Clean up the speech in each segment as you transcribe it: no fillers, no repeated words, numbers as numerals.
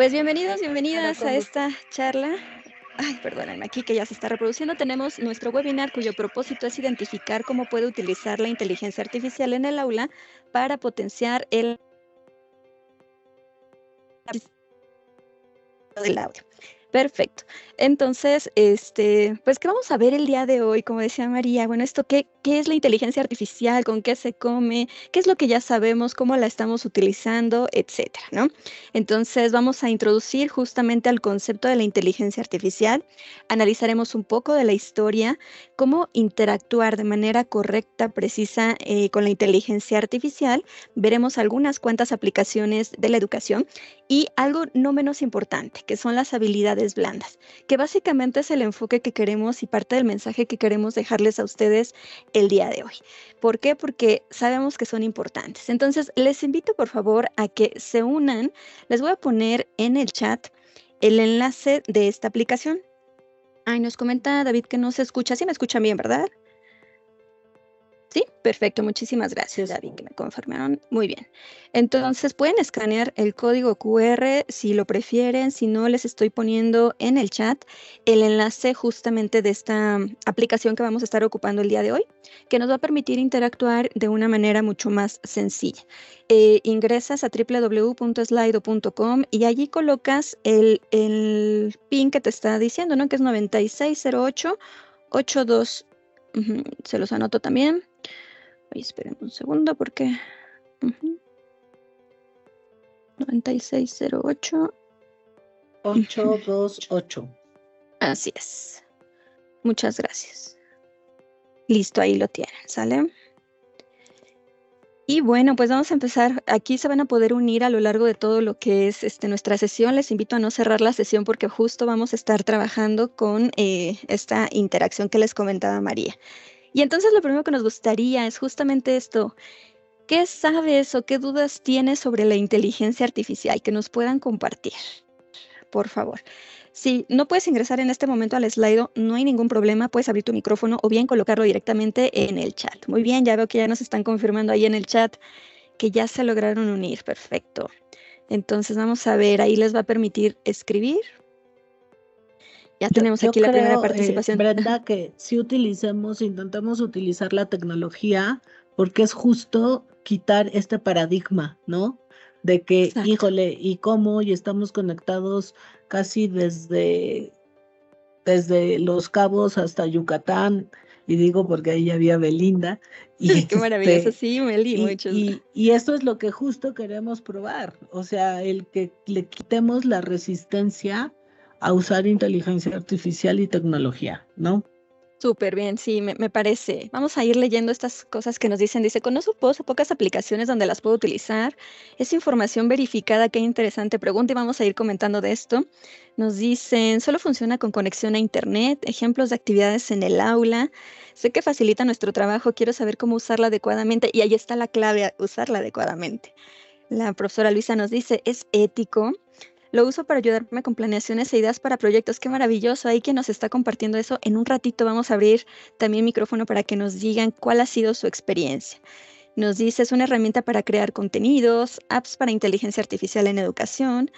Pues bienvenidos, Para bienvenidas a conducir. esta charla. Ay, perdónenme, aquí que ya se está reproduciendo, tenemos nuestro webinar cuyo propósito es identificar cómo puede utilizar la inteligencia artificial en el aula para potenciar el del audio. Perfecto. Entonces, pues, ¿qué vamos a ver el día de hoy? Como decía María, bueno, esto, ¿qué es la inteligencia artificial? ¿Con qué se come? ¿Qué es lo que ya sabemos? ¿Cómo la estamos utilizando? Etcétera, ¿no? Entonces, vamos a introducir justamente al concepto de la inteligencia artificial. Analizaremos un poco de la historia, cómo interactuar de manera correcta, precisa, con la inteligencia artificial. Veremos algunas cuantas aplicaciones de la educación y algo no menos importante, que son las habilidades blandas, que básicamente es el enfoque que queremos y parte del mensaje que queremos dejarles a ustedes el día de hoy. ¿Por qué? Porque sabemos que son importantes. Entonces, les invito por favor a que se unan. Les voy a poner en el chat el enlace de esta aplicación. Ay, nos comenta David que no se escucha. Sí me escuchan bien, ¿verdad? Sí, perfecto. Muchísimas gracias, David, que me confirmaron. Muy bien. Entonces, pueden escanear el código QR si lo prefieren. Si no, les estoy poniendo en el chat el enlace justamente de esta aplicación que vamos a estar ocupando el día de hoy, que nos va a permitir interactuar de una manera mucho más sencilla. Ingresas a www.slido.com y allí colocas el PIN que te está diciendo, ¿no? Que es 960882. Se los anoto también. Ay, esperen un segundo porque 9608 828. Así es. Muchas gracias. Listo, ahí lo tienen, ¿sale? Y bueno, pues vamos a empezar. Aquí se van a poder unir a lo largo de todo lo que es nuestra sesión. Les invito a no cerrar la sesión porque justo vamos a estar trabajando con esta interacción que les comentaba María. Y entonces lo primero que nos gustaría es justamente esto. ¿Qué sabes o qué dudas tienes sobre la inteligencia artificial que nos puedan compartir? Por favor. Si no puedes ingresar en este momento al Slido, no hay ningún problema, puedes abrir tu micrófono o bien colocarlo directamente en el chat. Muy bien, ya veo que ya nos están confirmando ahí en el chat que ya se lograron unir. Perfecto. Entonces vamos a ver, ahí les va a permitir escribir. Ya tenemos Yo aquí la primera creo, participación. Brenda, que si intentamos utilizar la tecnología, porque es justo quitar este paradigma, ¿no? De que, Exacto. híjole, ¿y cómo? Y estamos conectados casi desde Los Cabos hasta Yucatán, y digo porque ahí había Belinda, y Qué maravilloso. Sí, Meli, muchos. y esto es lo que justo queremos probar, o sea, el que le quitemos la resistencia a usar inteligencia artificial y tecnología, ¿no? Súper bien, sí, me parece. Vamos a ir leyendo estas cosas que nos dicen. Dice, conozco pocas aplicaciones donde las puedo utilizar. Es información verificada, qué interesante pregunta y vamos a ir comentando de esto. Nos dicen, solo funciona con conexión a Internet, ejemplos de actividades en el aula. Sé que facilita nuestro trabajo, quiero saber cómo usarla adecuadamente y ahí está la clave, usarla adecuadamente. La profesora Luisa nos dice, es ético. Lo uso para ayudarme con planeaciones e ideas para proyectos. Qué maravilloso. Ahí quien nos está compartiendo eso. En un ratito vamos a abrir también micrófono para que nos digan cuál ha sido su experiencia. Nos dice, es una herramienta para crear contenidos, apps para inteligencia artificial en educación,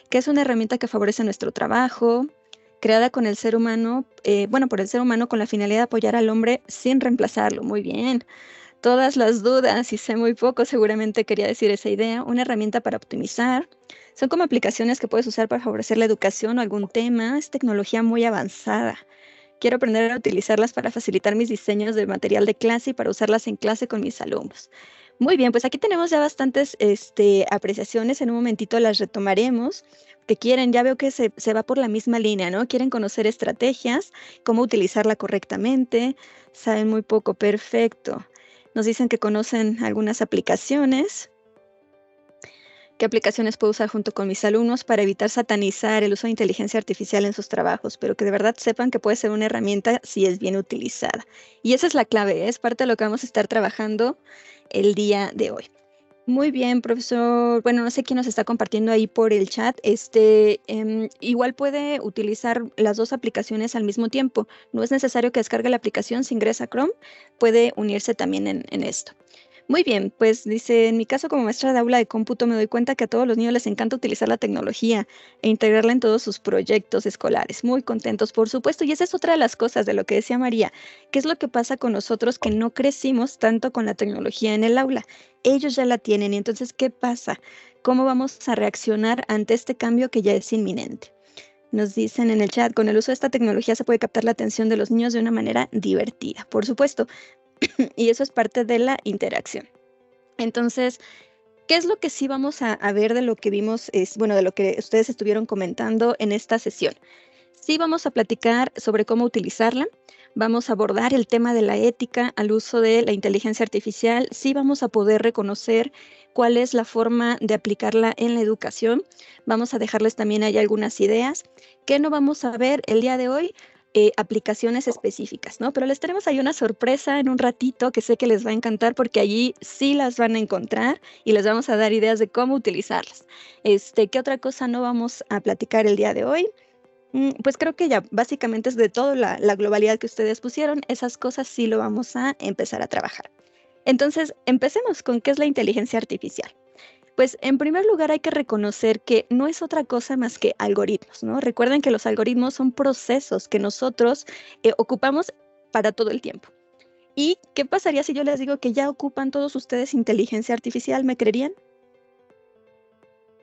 que es una herramienta que favorece nuestro trabajo, creada con el ser humano, por el ser humano con la finalidad de apoyar al hombre sin reemplazarlo. Muy bien. Todas las dudas, y sé muy poco, seguramente quería decir esa idea, una herramienta para optimizar. Son como aplicaciones que puedes usar para favorecer la educación o algún tema. Es tecnología muy avanzada. Quiero aprender a utilizarlas para facilitar mis diseños de material de clase y para usarlas en clase con mis alumnos. Muy bien, pues aquí tenemos ya bastantes apreciaciones. En un momentito las retomaremos. Que quieren, ya veo que se va por la misma línea, ¿no? Quieren conocer estrategias, cómo utilizarla correctamente. Saben muy poco, perfecto. Nos dicen que conocen algunas aplicaciones. ¿Qué aplicaciones puedo usar junto con mis alumnos para evitar satanizar el uso de inteligencia artificial en sus trabajos? Pero que de verdad sepan que puede ser una herramienta si es bien utilizada. Y esa es la clave, es parte de lo que vamos a estar trabajando el día de hoy. Muy bien, profesor. Bueno, no sé quién nos está compartiendo ahí por el chat. Igual puede utilizar las dos aplicaciones al mismo tiempo. No es necesario que descargue la aplicación, si ingresa a Chrome, puede unirse también en esto. Muy bien, pues dice, en mi caso como maestra de aula de cómputo me doy cuenta que a todos los niños les encanta utilizar la tecnología e integrarla en todos sus proyectos escolares. Muy contentos, por supuesto. Y esa es otra de las cosas de lo que decía María. ¿Qué es lo que pasa con nosotros que no crecimos tanto con la tecnología en el aula? Ellos ya la tienen y entonces, ¿qué pasa? ¿Cómo vamos a reaccionar ante este cambio que ya es inminente? Nos dicen en el chat, con el uso de esta tecnología se puede captar la atención de los niños de una manera divertida. Por supuesto, y eso es parte de la interacción. Entonces, ¿qué es lo que sí vamos a ver de lo que vimos, bueno, de lo que ustedes estuvieron comentando en esta sesión? Sí vamos a platicar sobre cómo utilizarla, vamos a abordar el tema de la ética al uso de la inteligencia artificial, sí vamos a poder reconocer cuál es la forma de aplicarla en la educación, vamos a dejarles también ahí algunas ideas. ¿Qué no vamos a ver el día de hoy? Aplicaciones específicas, ¿no? Pero les tenemos ahí una sorpresa en un ratito que sé que les va a encantar porque allí sí las van a encontrar y les vamos a dar ideas de cómo utilizarlas. ¿Qué otra cosa no vamos a platicar el día de hoy? Pues creo que ya básicamente es de toda la globalidad que ustedes pusieron, esas cosas sí lo vamos a empezar a trabajar. Entonces, empecemos con qué es la inteligencia artificial. Pues en primer lugar hay que reconocer que no es otra cosa más que algoritmos, ¿no? Recuerden que los algoritmos son procesos que nosotros ocupamos para todo el tiempo. ¿Y qué pasaría si yo les digo que ya ocupan todos ustedes inteligencia artificial? ¿Me creerían?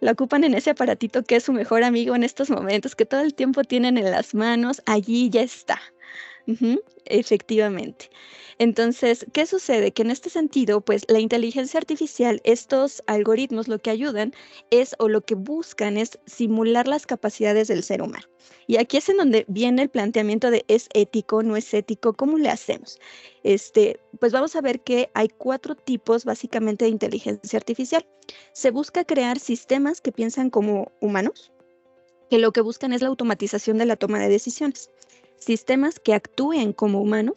La ocupan en ese aparatito que es su mejor amigo en estos momentos, que todo el tiempo tienen en las manos, allí ya está. Efectivamente. Entonces, ¿qué sucede? Que en este sentido, pues la inteligencia artificial, estos algoritmos lo que ayudan es o lo que buscan es simular las capacidades del ser humano. Y aquí es en donde viene el planteamiento de ¿es ético, no es ético? ¿Cómo le hacemos? Pues vamos a ver que hay 4 tipos básicamente de inteligencia artificial. Se busca crear sistemas que piensan como humanos, que lo que buscan es la automatización de la toma de decisiones. Sistemas que actúen como humanos,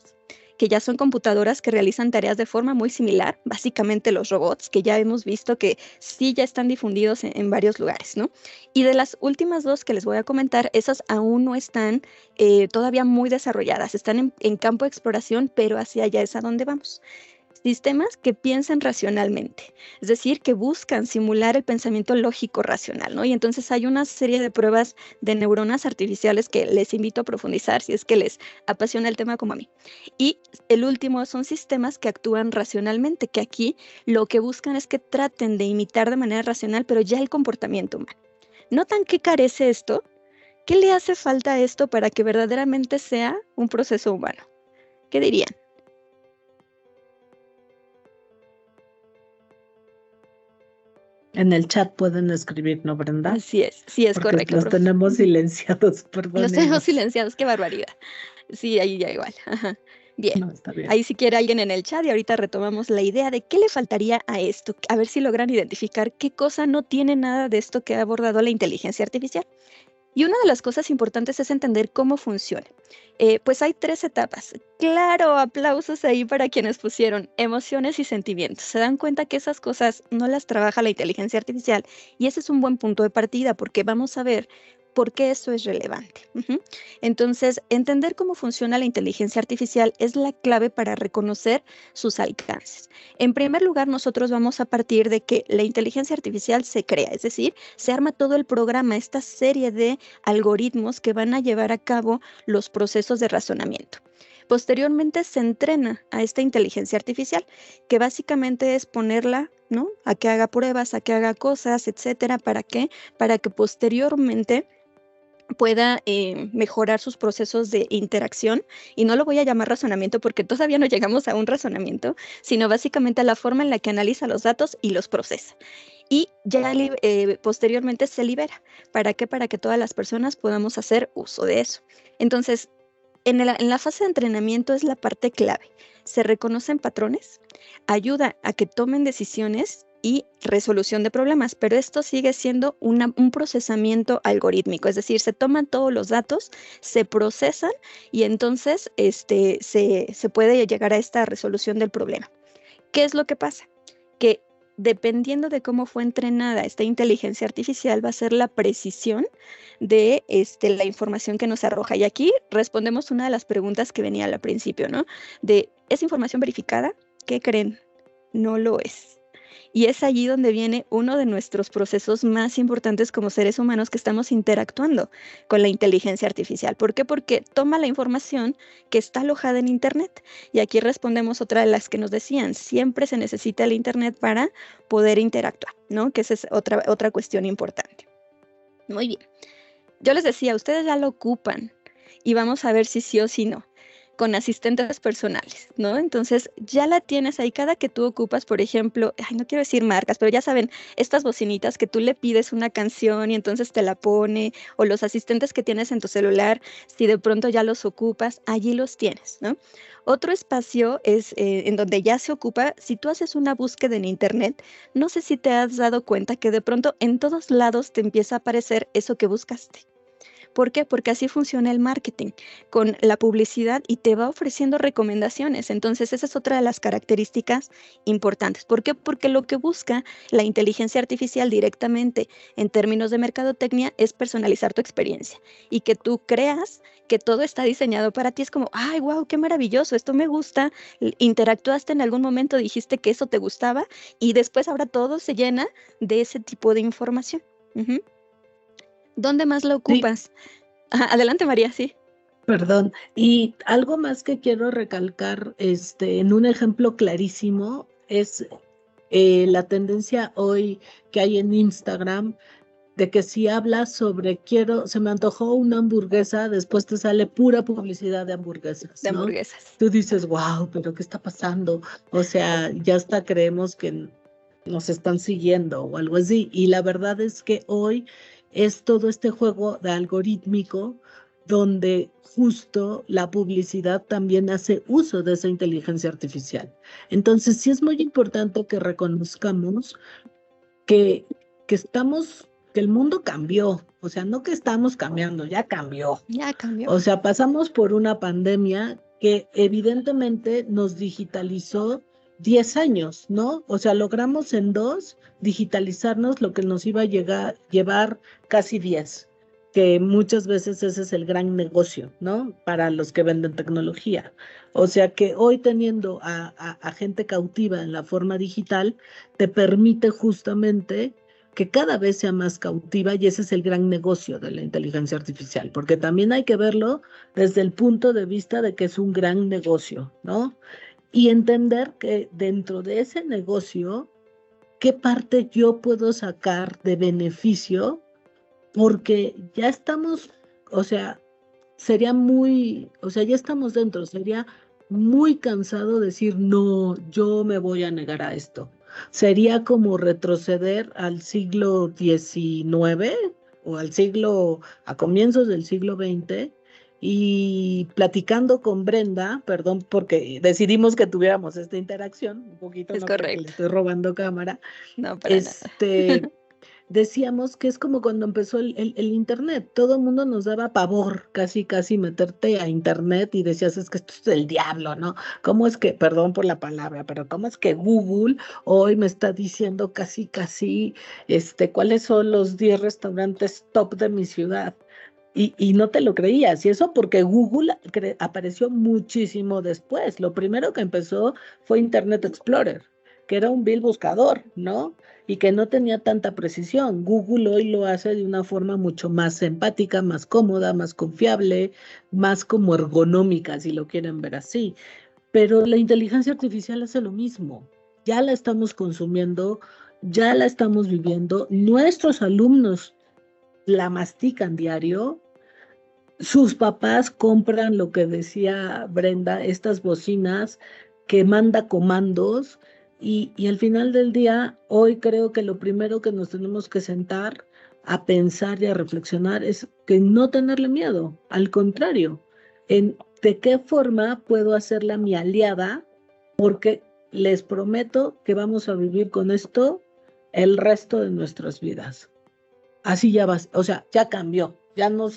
que ya son computadoras que realizan tareas de forma muy similar, básicamente los robots, que ya hemos visto que sí ya están difundidos en varios lugares, ¿no? Y de las últimas 2 que les voy a comentar, esas aún no están todavía muy desarrolladas, están en campo de exploración, pero hacia allá es a donde vamos. Sistemas que piensan racionalmente, es decir, que buscan simular el pensamiento lógico racional, ¿no? Y entonces hay una serie de pruebas de neuronas artificiales que les invito a profundizar si es que les apasiona el tema como a mí. Y el último son sistemas que actúan racionalmente, que aquí lo que buscan es que traten de imitar de manera racional, pero ya el comportamiento humano. ¿Notan qué carece esto? ¿Qué le hace falta a esto para que verdaderamente sea un proceso humano? ¿Qué dirían? En el chat pueden escribir, ¿no, Brenda? Así es, sí es Porque correcto, los profe. tenemos silenciados, Los tenemos perdónenos. silenciados, qué barbaridad. Sí, ahí ya igual. Ajá. Bien, No, está bien. ahí si quiere alguien en el chat y ahorita retomamos la idea de qué le faltaría a esto, a ver si logran identificar qué cosa no tiene nada de esto que ha abordado la inteligencia artificial. Y una de las cosas importantes es entender cómo funciona. Pues hay 3 etapas. Claro, aplausos ahí para quienes pusieron emociones y sentimientos. Se dan cuenta que esas cosas no las trabaja la inteligencia artificial y ese es un buen punto de partida porque vamos a ver por qué eso es relevante. Entonces, entender cómo funciona la inteligencia artificial es la clave para reconocer sus alcances. En primer lugar, nosotros vamos a partir de que la inteligencia artificial se crea, es decir, se arma todo el programa, esta serie de algoritmos que van a llevar a cabo los procesos de razonamiento. Posteriormente se entrena a esta inteligencia artificial, que básicamente es ponerla, ¿no? A que haga pruebas, a que haga cosas, etcétera. ¿Para qué? Para que posteriormente pueda mejorar sus procesos de interacción, y no lo voy a llamar razonamiento porque todavía no llegamos a un razonamiento, sino básicamente a la forma en la que analiza los datos y los procesa. Y ya posteriormente se libera. ¿Para qué? Para que todas las personas podamos hacer uso de eso. Entonces, en la fase de entrenamiento es la parte clave. Se reconocen patrones, ayuda a que tomen decisiones y resolución de problemas, pero esto sigue siendo un procesamiento algorítmico, es decir, se toman todos los datos, se procesan y entonces se puede llegar a esta resolución del problema. ¿Qué es lo que pasa? Que dependiendo de cómo fue entrenada esta inteligencia artificial, va a ser la precisión de la información que nos arroja. Y aquí respondemos una de las preguntas que venía al principio, ¿no? ¿Es información verificada? ¿Qué creen? no lo es. Y es allí donde viene uno de nuestros procesos más importantes como seres humanos que estamos interactuando con la inteligencia artificial. ¿Por qué? Porque toma la información que está alojada en Internet. Y aquí respondemos otra de las que nos decían, siempre se necesita el Internet para poder interactuar, ¿no? Que esa es otra cuestión importante. Muy bien. Yo les decía, ustedes ya lo ocupan y vamos a ver si sí o si no, con asistentes personales, ¿no? Entonces ya la tienes ahí cada que tú ocupas, por ejemplo, ay, no quiero decir marcas, pero ya saben, estas bocinitas que tú le pides una canción y entonces te la pone, o los asistentes que tienes en tu celular, si de pronto ya los ocupas, allí los tienes, ¿no? Otro espacio es en donde ya se ocupa, si tú haces una búsqueda en internet, no sé si te has dado cuenta que de pronto en todos lados te empieza a aparecer eso que buscaste. ¿Por qué? Porque así funciona el marketing con la publicidad y te va ofreciendo recomendaciones. Entonces, esa es otra de las características importantes. ¿Por qué? Porque lo que busca la inteligencia artificial directamente en términos de mercadotecnia es personalizar tu experiencia y que tú creas que todo está diseñado para ti. Es como, ay, wow, qué maravilloso, esto me gusta. Interactuaste en algún momento, dijiste que eso te gustaba y después ahora todo se llena de ese tipo de información. Ujú. ¿Dónde más lo Sí, ocupas? Ajá, adelante, María, sí. perdón. Y algo más que quiero recalcar, en un ejemplo clarísimo, es la tendencia hoy que hay en Instagram de que si hablas sobre se me antojó una hamburguesa, después te sale pura publicidad de De hamburguesas, ¿no? hamburguesas. Tú dices, wow, pero ¿qué está pasando? O sea, ya hasta creemos que nos están siguiendo o algo así. Y la verdad es que hoy es todo este juego de algorítmico donde justo la publicidad también hace uso de esa inteligencia artificial. Entonces, sí es muy importante que reconozcamos que, que el mundo cambió, o sea, no que estamos cambiando, ya cambió. Ya cambió. O sea, pasamos por una pandemia que evidentemente nos digitalizó 10 años, ¿no? O sea, logramos en 2 digitalizarnos lo que nos iba a llevar casi 10, que muchas veces ese es el gran negocio, ¿no? Para los que venden tecnología. O sea que hoy teniendo a gente cautiva en la forma digital, te permite justamente que cada vez sea más cautiva y ese es el gran negocio de la inteligencia artificial, porque también hay que verlo desde el punto de vista de que es un gran negocio, ¿no? Y entender que dentro de ese negocio, ¿qué parte yo puedo sacar de beneficio? Porque ya estamos, o sea, o sea, ya estamos dentro, sería muy cansado decir, no, yo me voy a negar a esto. Sería como retroceder al siglo XIX o a comienzos del siglo XX y platicando con Brenda, perdón, porque decidimos que tuviéramos esta interacción, un poquito, Es no creo que le correcto. estoy robando cámara, No, para nada. este decíamos que es como cuando empezó el Internet. Todo el mundo nos daba pavor, casi, casi meterte a Internet y decías, es que esto es el diablo, ¿no? ¿Cómo es que, perdón por la palabra, pero cómo es que Google hoy me está diciendo casi, casi, cuáles son los 10 restaurantes top de mi ciudad? Y no te lo creías, y eso porque Google apareció muchísimo después. Lo primero que empezó fue Internet Explorer, que era un vil buscador, ¿no? Y que no tenía tanta precisión. Google hoy lo hace de una forma mucho más empática, más cómoda, más confiable, más como ergonómica, si lo quieren ver así. Pero la inteligencia artificial hace lo mismo. Ya la estamos consumiendo, ya la estamos viviendo. Nuestros alumnos la mastican diario. Sus papás compran lo que decía Brenda, estas bocinas que manda comandos y al final del día, hoy creo que lo primero que nos tenemos que sentar a pensar y a reflexionar es que no tenerle miedo, al contrario, en de qué forma puedo hacerla mi aliada, porque les prometo que vamos a vivir con esto el resto de nuestras vidas. Así ya va, o sea, ya cambió, ya no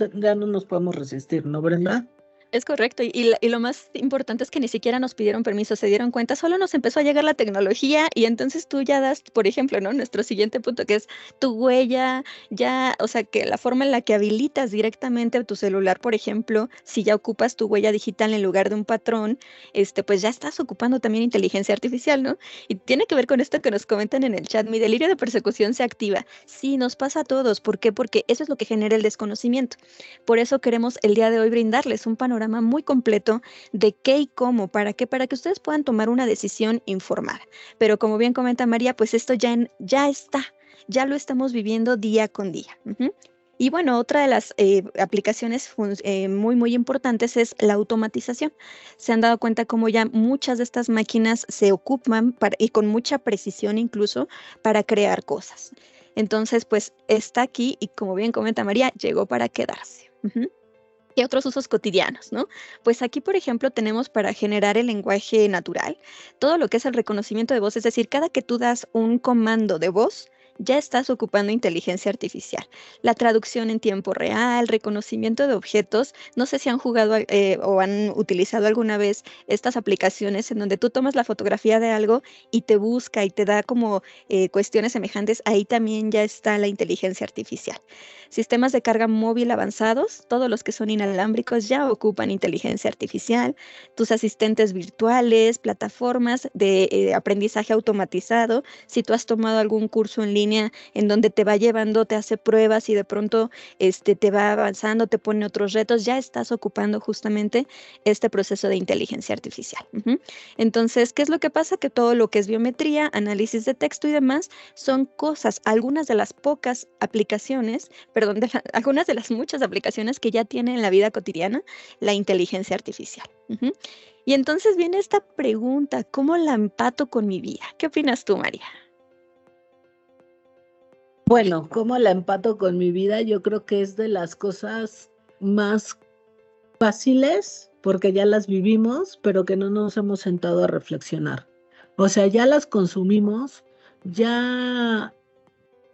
nos podemos resistir, ¿no, Brenda? Es correcto, y lo más importante es que ni siquiera nos pidieron permiso, se dieron cuenta, solo nos empezó a llegar la tecnología y entonces tú ya das, por ejemplo, ¿no? Nuestro siguiente punto que es tu huella, ya, o sea, que la forma en la que habilitas directamente tu celular, por ejemplo, si ya ocupas tu huella digital en lugar de un patrón, pues ya estás ocupando también inteligencia artificial, ¿no? Y tiene que ver con esto que nos comentan en el chat, mi delirio de persecución se activa. Sí, nos pasa a todos, ¿por qué? Porque eso es lo que genera el desconocimiento. Por eso queremos el día de hoy brindarles un panorama muy completo de qué y cómo, para qué, para que ustedes puedan tomar una decisión informada. Pero como bien comenta María, pues esto ya está, ya lo estamos viviendo día con día. Ujú. Y bueno, otra de las aplicaciones muy, muy importantes es la automatización. Se han dado cuenta cómo ya muchas de estas máquinas se ocupan y con mucha precisión incluso para crear cosas. Entonces, pues está aquí y como bien comenta María, llegó para quedarse. Ujú. Y otros usos cotidianos, ¿no? Pues aquí, por ejemplo, tenemos para generar el lenguaje natural, todo lo que es el reconocimiento de voz, es decir, cada que tú das un comando de voz, ya estás ocupando inteligencia artificial. La traducción en tiempo real, reconocimiento de objetos, no sé si han jugado o han utilizado alguna vez estas aplicaciones en donde tú tomas la fotografía de algo y te busca y te da como cuestiones semejantes, ahí también ya está la inteligencia artificial. Sistemas de carga móvil avanzados, todos los que son inalámbricos ya ocupan inteligencia artificial, tus asistentes virtuales, plataformas de aprendizaje automatizado, si tú has tomado algún curso en línea en donde te va llevando, te hace pruebas y de pronto te va avanzando, te pone otros retos, ya estás ocupando justamente este proceso de inteligencia artificial. Ujú. Entonces, ¿qué es lo que pasa? Que todo lo que es biometría, análisis de texto y demás son cosas, algunas de las pocas aplicaciones, perdón, algunas de las muchas aplicaciones que ya tiene en la vida cotidiana la inteligencia artificial. Ujú. Y entonces viene esta pregunta, ¿cómo la empato con mi vida? ¿Qué opinas tú, María? Bueno, ¿cómo la empato con mi vida? Yo creo que es de las cosas más fáciles, porque ya las vivimos, pero que no nos hemos sentado a reflexionar. O sea, ya las consumimos, ya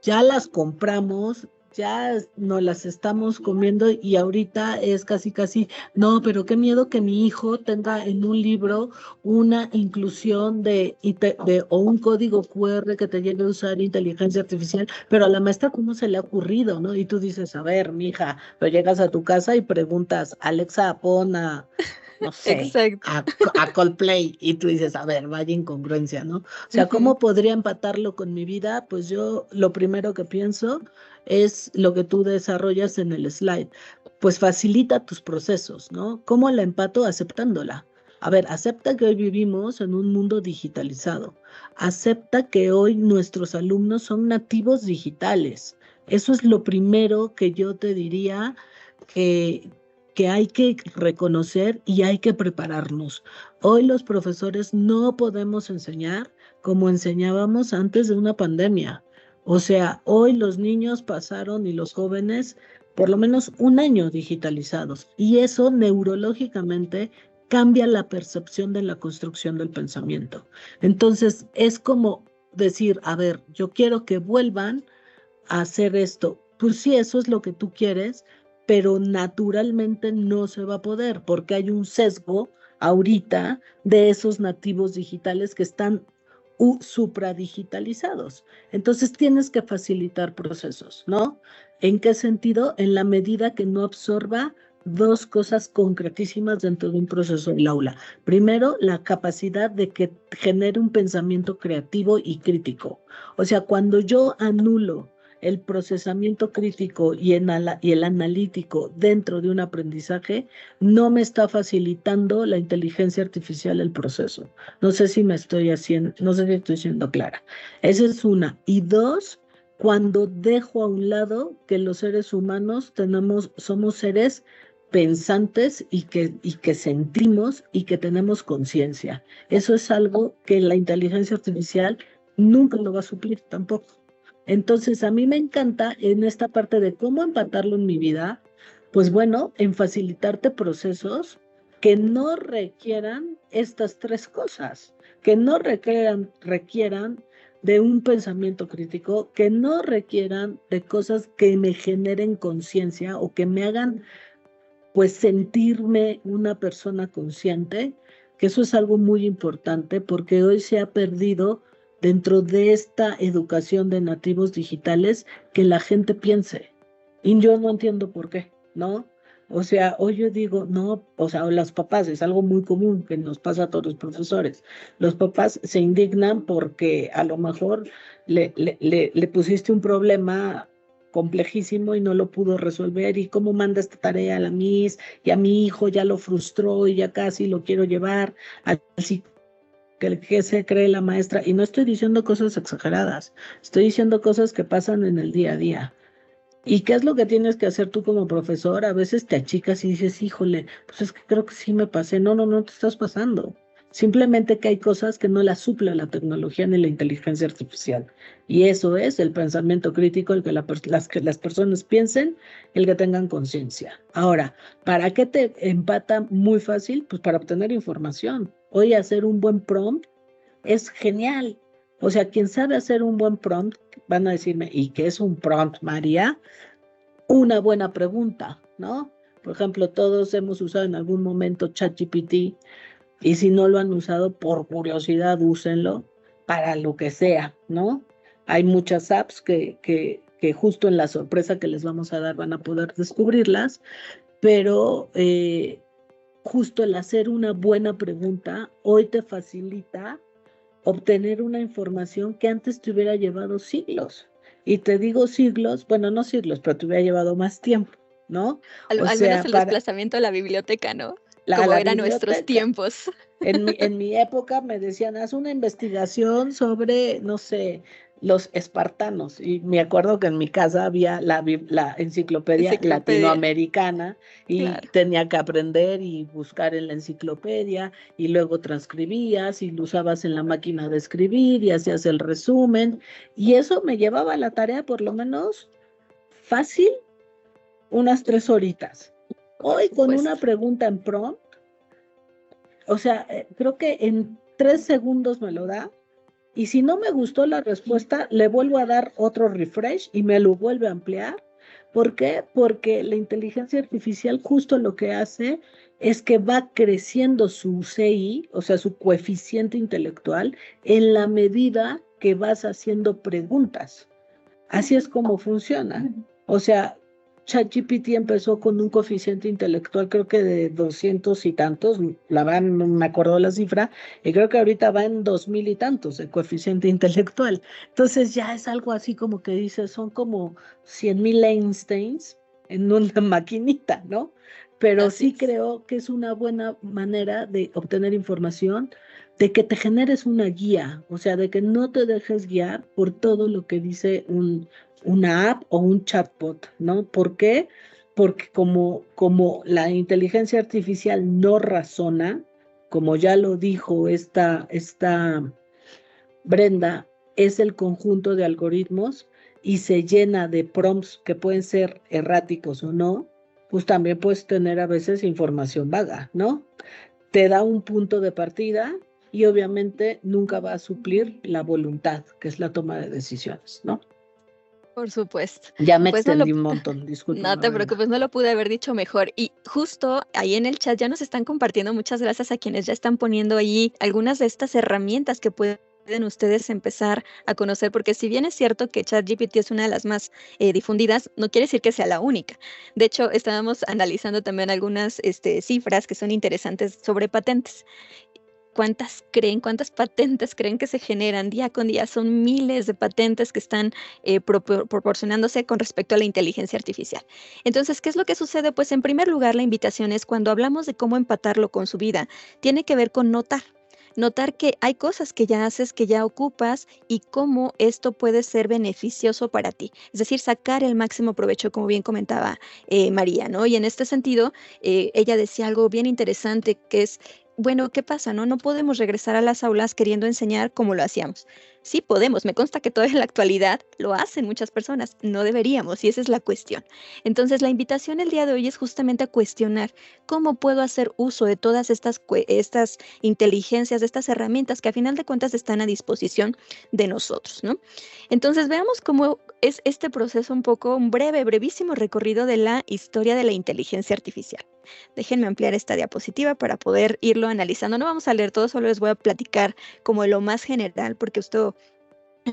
ya las compramos, ya nos las estamos comiendo y ahorita es casi, casi, no, pero qué miedo que mi hijo tenga en un libro una inclusión o un código QR que te lleve a usar inteligencia artificial, pero a la maestra, ¿cómo se le ha ocurrido, no? Y tú dices, a ver, mija, pero llegas a tu casa y preguntas, Alexa, pon a no sé, Exacto. a Coldplay, y tú dices, a ver, vaya incongruencia, ¿no? O sea, Ujú. ¿cómo podría empatarlo con mi vida? Pues yo lo primero que pienso es lo que tú desarrollas en el slide, pues facilita tus procesos, ¿no? ¿Cómo la empato? Aceptándola. A ver, acepta que hoy vivimos en un mundo digitalizado. Acepta que hoy nuestros alumnos son nativos digitales. Eso es lo primero que yo te diría que, que hay que reconocer y hay que prepararnos. Hoy los profesores no podemos enseñar como enseñábamos antes de una pandemia. O sea, hoy los niños pasaron y los jóvenes por lo menos un año digitalizados y eso neurológicamente cambia la percepción de la construcción del pensamiento. Entonces, es como decir, a ver, yo quiero que vuelvan hacer esto. Pues sí, eso es lo que tú quieres, pero naturalmente no se va a poder porque hay un sesgo ahorita de esos nativos digitales que están supradigitalizados. Entonces tienes que facilitar procesos, ¿no? ¿En qué sentido? En la medida que no absorba dos cosas concretísimas dentro de un proceso del aula. Primero, la capacidad de que genere un pensamiento creativo y crítico. O sea, cuando yo anulo el procesamiento crítico y el analítico dentro de un aprendizaje, no me está facilitando la inteligencia artificial el proceso. No sé si me estoy haciendo, no sé si estoy siendo clara. Esa es una. Y dos, cuando dejo a un lado que los seres humanos somos seres pensantes y que sentimos y que tenemos conciencia. Eso es algo que la inteligencia artificial nunca lo va a suplir tampoco. Entonces, a mí me encanta en esta parte de cómo empatarlo en mi vida, pues bueno, en facilitarte procesos que no requieran estas tres cosas, que no requieran de un pensamiento crítico, que no requieran de cosas que me generen conciencia o que me hagan pues sentirme una persona consciente, que eso es algo muy importante porque hoy se ha perdido dentro de esta educación de nativos digitales que la gente piense. Y yo no entiendo por qué, ¿no? O sea, hoy yo digo, no, o sea, los papás, es algo muy común que nos pasa a todos los profesores. Los papás se indignan porque a lo mejor le pusiste un problema complejísimo y no lo pudo resolver, y cómo manda esta tarea a la Miss, y a mi hijo ya lo frustró y ya casi lo quiero llevar al que se cree la maestra. Y no estoy diciendo cosas exageradas, estoy diciendo cosas que pasan en el día a día. ¿Y qué es lo que tienes que hacer tú como profesor? A veces te achicas y dices, híjole, pues es que creo que sí me pasé. No, no, no te estás pasando. Simplemente que hay cosas que no las suple la tecnología ni la inteligencia artificial. Y eso es el pensamiento crítico, el que las personas piensen, el que tengan conciencia. Ahora, ¿para qué te empata muy fácil? Pues para obtener información. Hoy hacer un buen prompt es genial. O sea, quien sabe hacer un buen prompt, van a decirme, ¿y qué es un prompt, María? Una buena pregunta, ¿no? Por ejemplo, todos hemos usado en algún momento ChatGPT, y si no lo han usado, por curiosidad, úsenlo para lo que sea, ¿no? Hay muchas apps que justo en la sorpresa que les vamos a dar van a poder descubrirlas, pero justo el hacer una buena pregunta hoy te facilita obtener una información que antes te hubiera llevado siglos. Y te digo siglos, bueno, no siglos, pero te hubiera llevado más tiempo, ¿no? O Al menos sea, el para desplazamiento a la biblioteca, ¿no? Como la eran nuestros biblioteca. tiempos. En mi época me decían, haz una investigación sobre, no sé, los espartanos. Y me acuerdo que en mi casa había la enciclopedia Enciclopedia, latinoamericana, y claro. tenía que aprender y buscar en la enciclopedia, y luego transcribías y lo usabas en la máquina de escribir y hacías el resumen. Y eso me llevaba a la tarea por lo menos fácil unas 3 horitas. Por Hoy con una supuesto. pregunta en prompt, o sea, creo que en 3 segundos me lo da, y si no me gustó la respuesta, le vuelvo a dar otro refresh y me lo vuelve a ampliar. ¿Por qué? Porque la inteligencia artificial justo lo que hace es que va creciendo su CI, o sea, su coeficiente intelectual, en la medida que vas haciendo preguntas. Así es como funciona. O sea, ChatGPT empezó con un coeficiente intelectual, creo que de 200 y tantos, la verdad no me acuerdo la cifra, y creo que ahorita va en 2000 y tantos el coeficiente intelectual. Entonces ya es algo así como que dices, son como 100,000 Einsteins en una maquinita, ¿no? Pero Así sí es. creo que es una buena manera de obtener información, de que te generes una guía, o sea, de que no te dejes guiar por todo lo que dice una app o un chatbot, ¿no? ¿Por qué? Porque como la inteligencia artificial no razona, como ya lo dijo esta Brenda, es el conjunto de algoritmos y se llena de prompts que pueden ser erráticos o no, pues también puedes tener a veces información vaga, ¿no? Te da un punto de partida y obviamente nunca va a suplir la voluntad, que es la toma de decisiones, ¿no? Por supuesto. Ya me Pues no lo extendí un montón, no discúlpame, te Brenda. preocupes, no lo pude haber dicho mejor. Y justo ahí en el chat ya nos están compartiendo, muchas gracias a quienes ya están poniendo ahí algunas de estas herramientas que pueden ustedes empezar a conocer, porque si bien es cierto que ChatGPT es una de las más difundidas, no quiere decir que sea la única. De hecho, estábamos analizando también algunas cifras que son interesantes sobre patentes. ¿Cuántas patentes creen que se generan día con día? Son miles de patentes que están proporcionándose con respecto a la inteligencia artificial. Entonces, ¿qué es lo que sucede? Pues en primer lugar, la invitación es cuando hablamos de cómo empatarlo con su vida, tiene que ver con notar. Notar que hay cosas que ya haces, que ya ocupas y cómo esto puede ser beneficioso para ti. Es decir, sacar el máximo provecho, como bien comentaba María, ¿no? Y en este sentido, ella decía algo bien interesante que es bueno, ¿qué pasa? No podemos regresar a las aulas queriendo enseñar como lo hacíamos. Sí podemos, me consta que todavía en la actualidad lo hacen muchas personas, no deberíamos, y esa es la cuestión. Entonces, la invitación el día de hoy es justamente a cuestionar cómo puedo hacer uso de todas estas inteligencias, de estas herramientas que a final de cuentas están a disposición de nosotros, ¿no? Entonces, veamos cómo es este proceso un brevísimo recorrido de la historia de la inteligencia artificial. Déjenme ampliar esta diapositiva para poder irlo analizando. No vamos a leer todo, solo les voy a platicar como lo más general, porque esto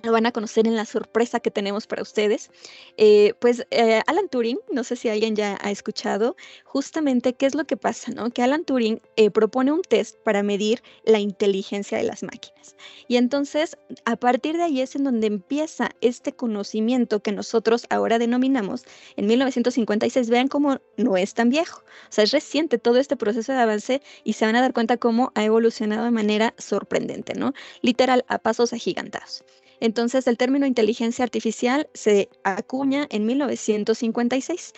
lo van a conocer en la sorpresa que tenemos para ustedes. Alan Turing, no sé si alguien ya ha escuchado, justamente qué es lo que pasa, ¿no? Que Alan Turing propone un test para medir la inteligencia de las máquinas. Y entonces, a partir de ahí es en donde empieza este conocimiento que nosotros ahora denominamos en 1956. Vean cómo no es tan viejo. O sea, es reciente todo este proceso de avance y se van a dar cuenta cómo ha evolucionado de manera sorprendente, ¿no? Literal, a pasos agigantados. Entonces, el término inteligencia artificial se acuña en 1956.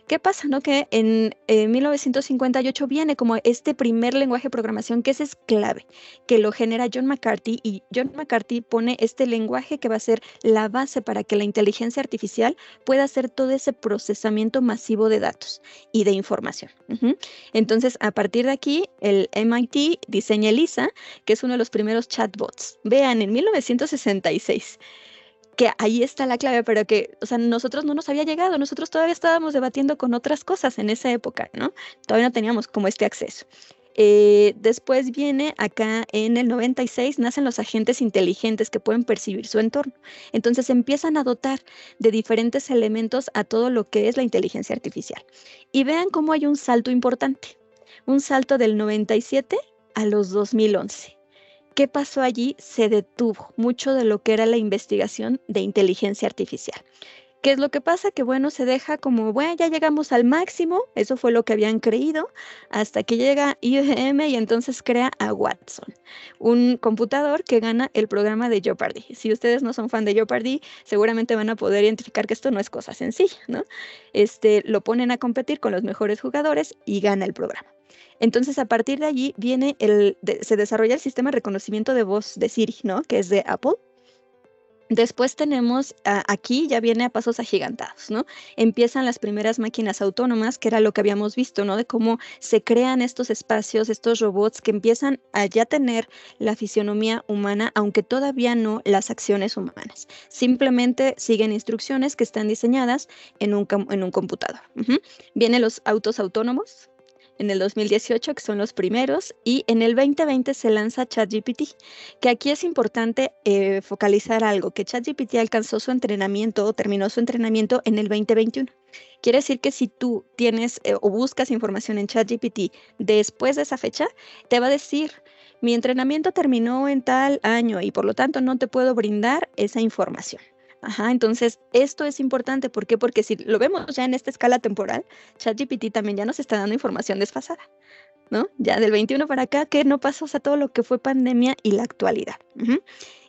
¿Qué pasa, no? Que en 1958 viene como este primer lenguaje de programación que ese es clave, que lo genera John McCarthy, y John McCarthy pone este lenguaje que va a ser la base para que la inteligencia artificial pueda hacer todo ese procesamiento masivo de datos y de información. Entonces, a partir de aquí, el MIT diseña ELIZA, que es uno de los primeros chatbots. Vean, en 1966, que ahí está la clave, pero que, o sea, nosotros no nos había llegado, nosotros todavía estábamos debatiendo con otras cosas en esa época, ¿no? Todavía no teníamos como este acceso. Después viene acá en el 96, nacen los agentes inteligentes que pueden percibir su entorno. Entonces empiezan a dotar de diferentes elementos a todo lo que es la inteligencia artificial. Y vean cómo hay un salto importante, un salto del 97 a los 2011. ¿Qué pasó allí? Se detuvo mucho de lo que era la investigación de inteligencia artificial. ¿Qué es lo que pasa? Que bueno, se deja como, bueno, ya llegamos al máximo, eso fue lo que habían creído, hasta que llega IBM y entonces crea a Watson, un computador que gana el programa de Jeopardy. Si ustedes no son fan de Jeopardy, seguramente van a poder identificar que esto no es cosa sencilla, ¿no? Lo ponen a competir con los mejores jugadores y gana el programa. Entonces, a partir de allí se desarrolla el sistema de reconocimiento de voz de Siri, ¿no? Que es de Apple. Después tenemos, aquí ya viene a pasos agigantados, ¿no? Empiezan las primeras máquinas autónomas, que era lo que habíamos visto, ¿no? De cómo se crean estos espacios, estos robots que empiezan a ya tener la fisionomía humana, aunque todavía no las acciones humanas. Simplemente siguen instrucciones que están diseñadas en un computador. Vienen los autos autónomos en el 2018, que son los primeros, y en el 2020 se lanza ChatGPT, que aquí es importante focalizar algo, que ChatGPT alcanzó su entrenamiento o terminó su entrenamiento en el 2021. Quiere decir que si tú tienes o buscas información en ChatGPT después de esa fecha, te va a decir, mi entrenamiento terminó en tal año y por lo tanto no te puedo brindar esa información. Entonces esto es importante. ¿Por qué? Porque si lo vemos ya en esta escala temporal, ChatGPT también ya nos está dando información desfasada, ¿no? Ya del 21 para acá, ¿qué no pasó? O sea, todo lo que fue pandemia y la actualidad.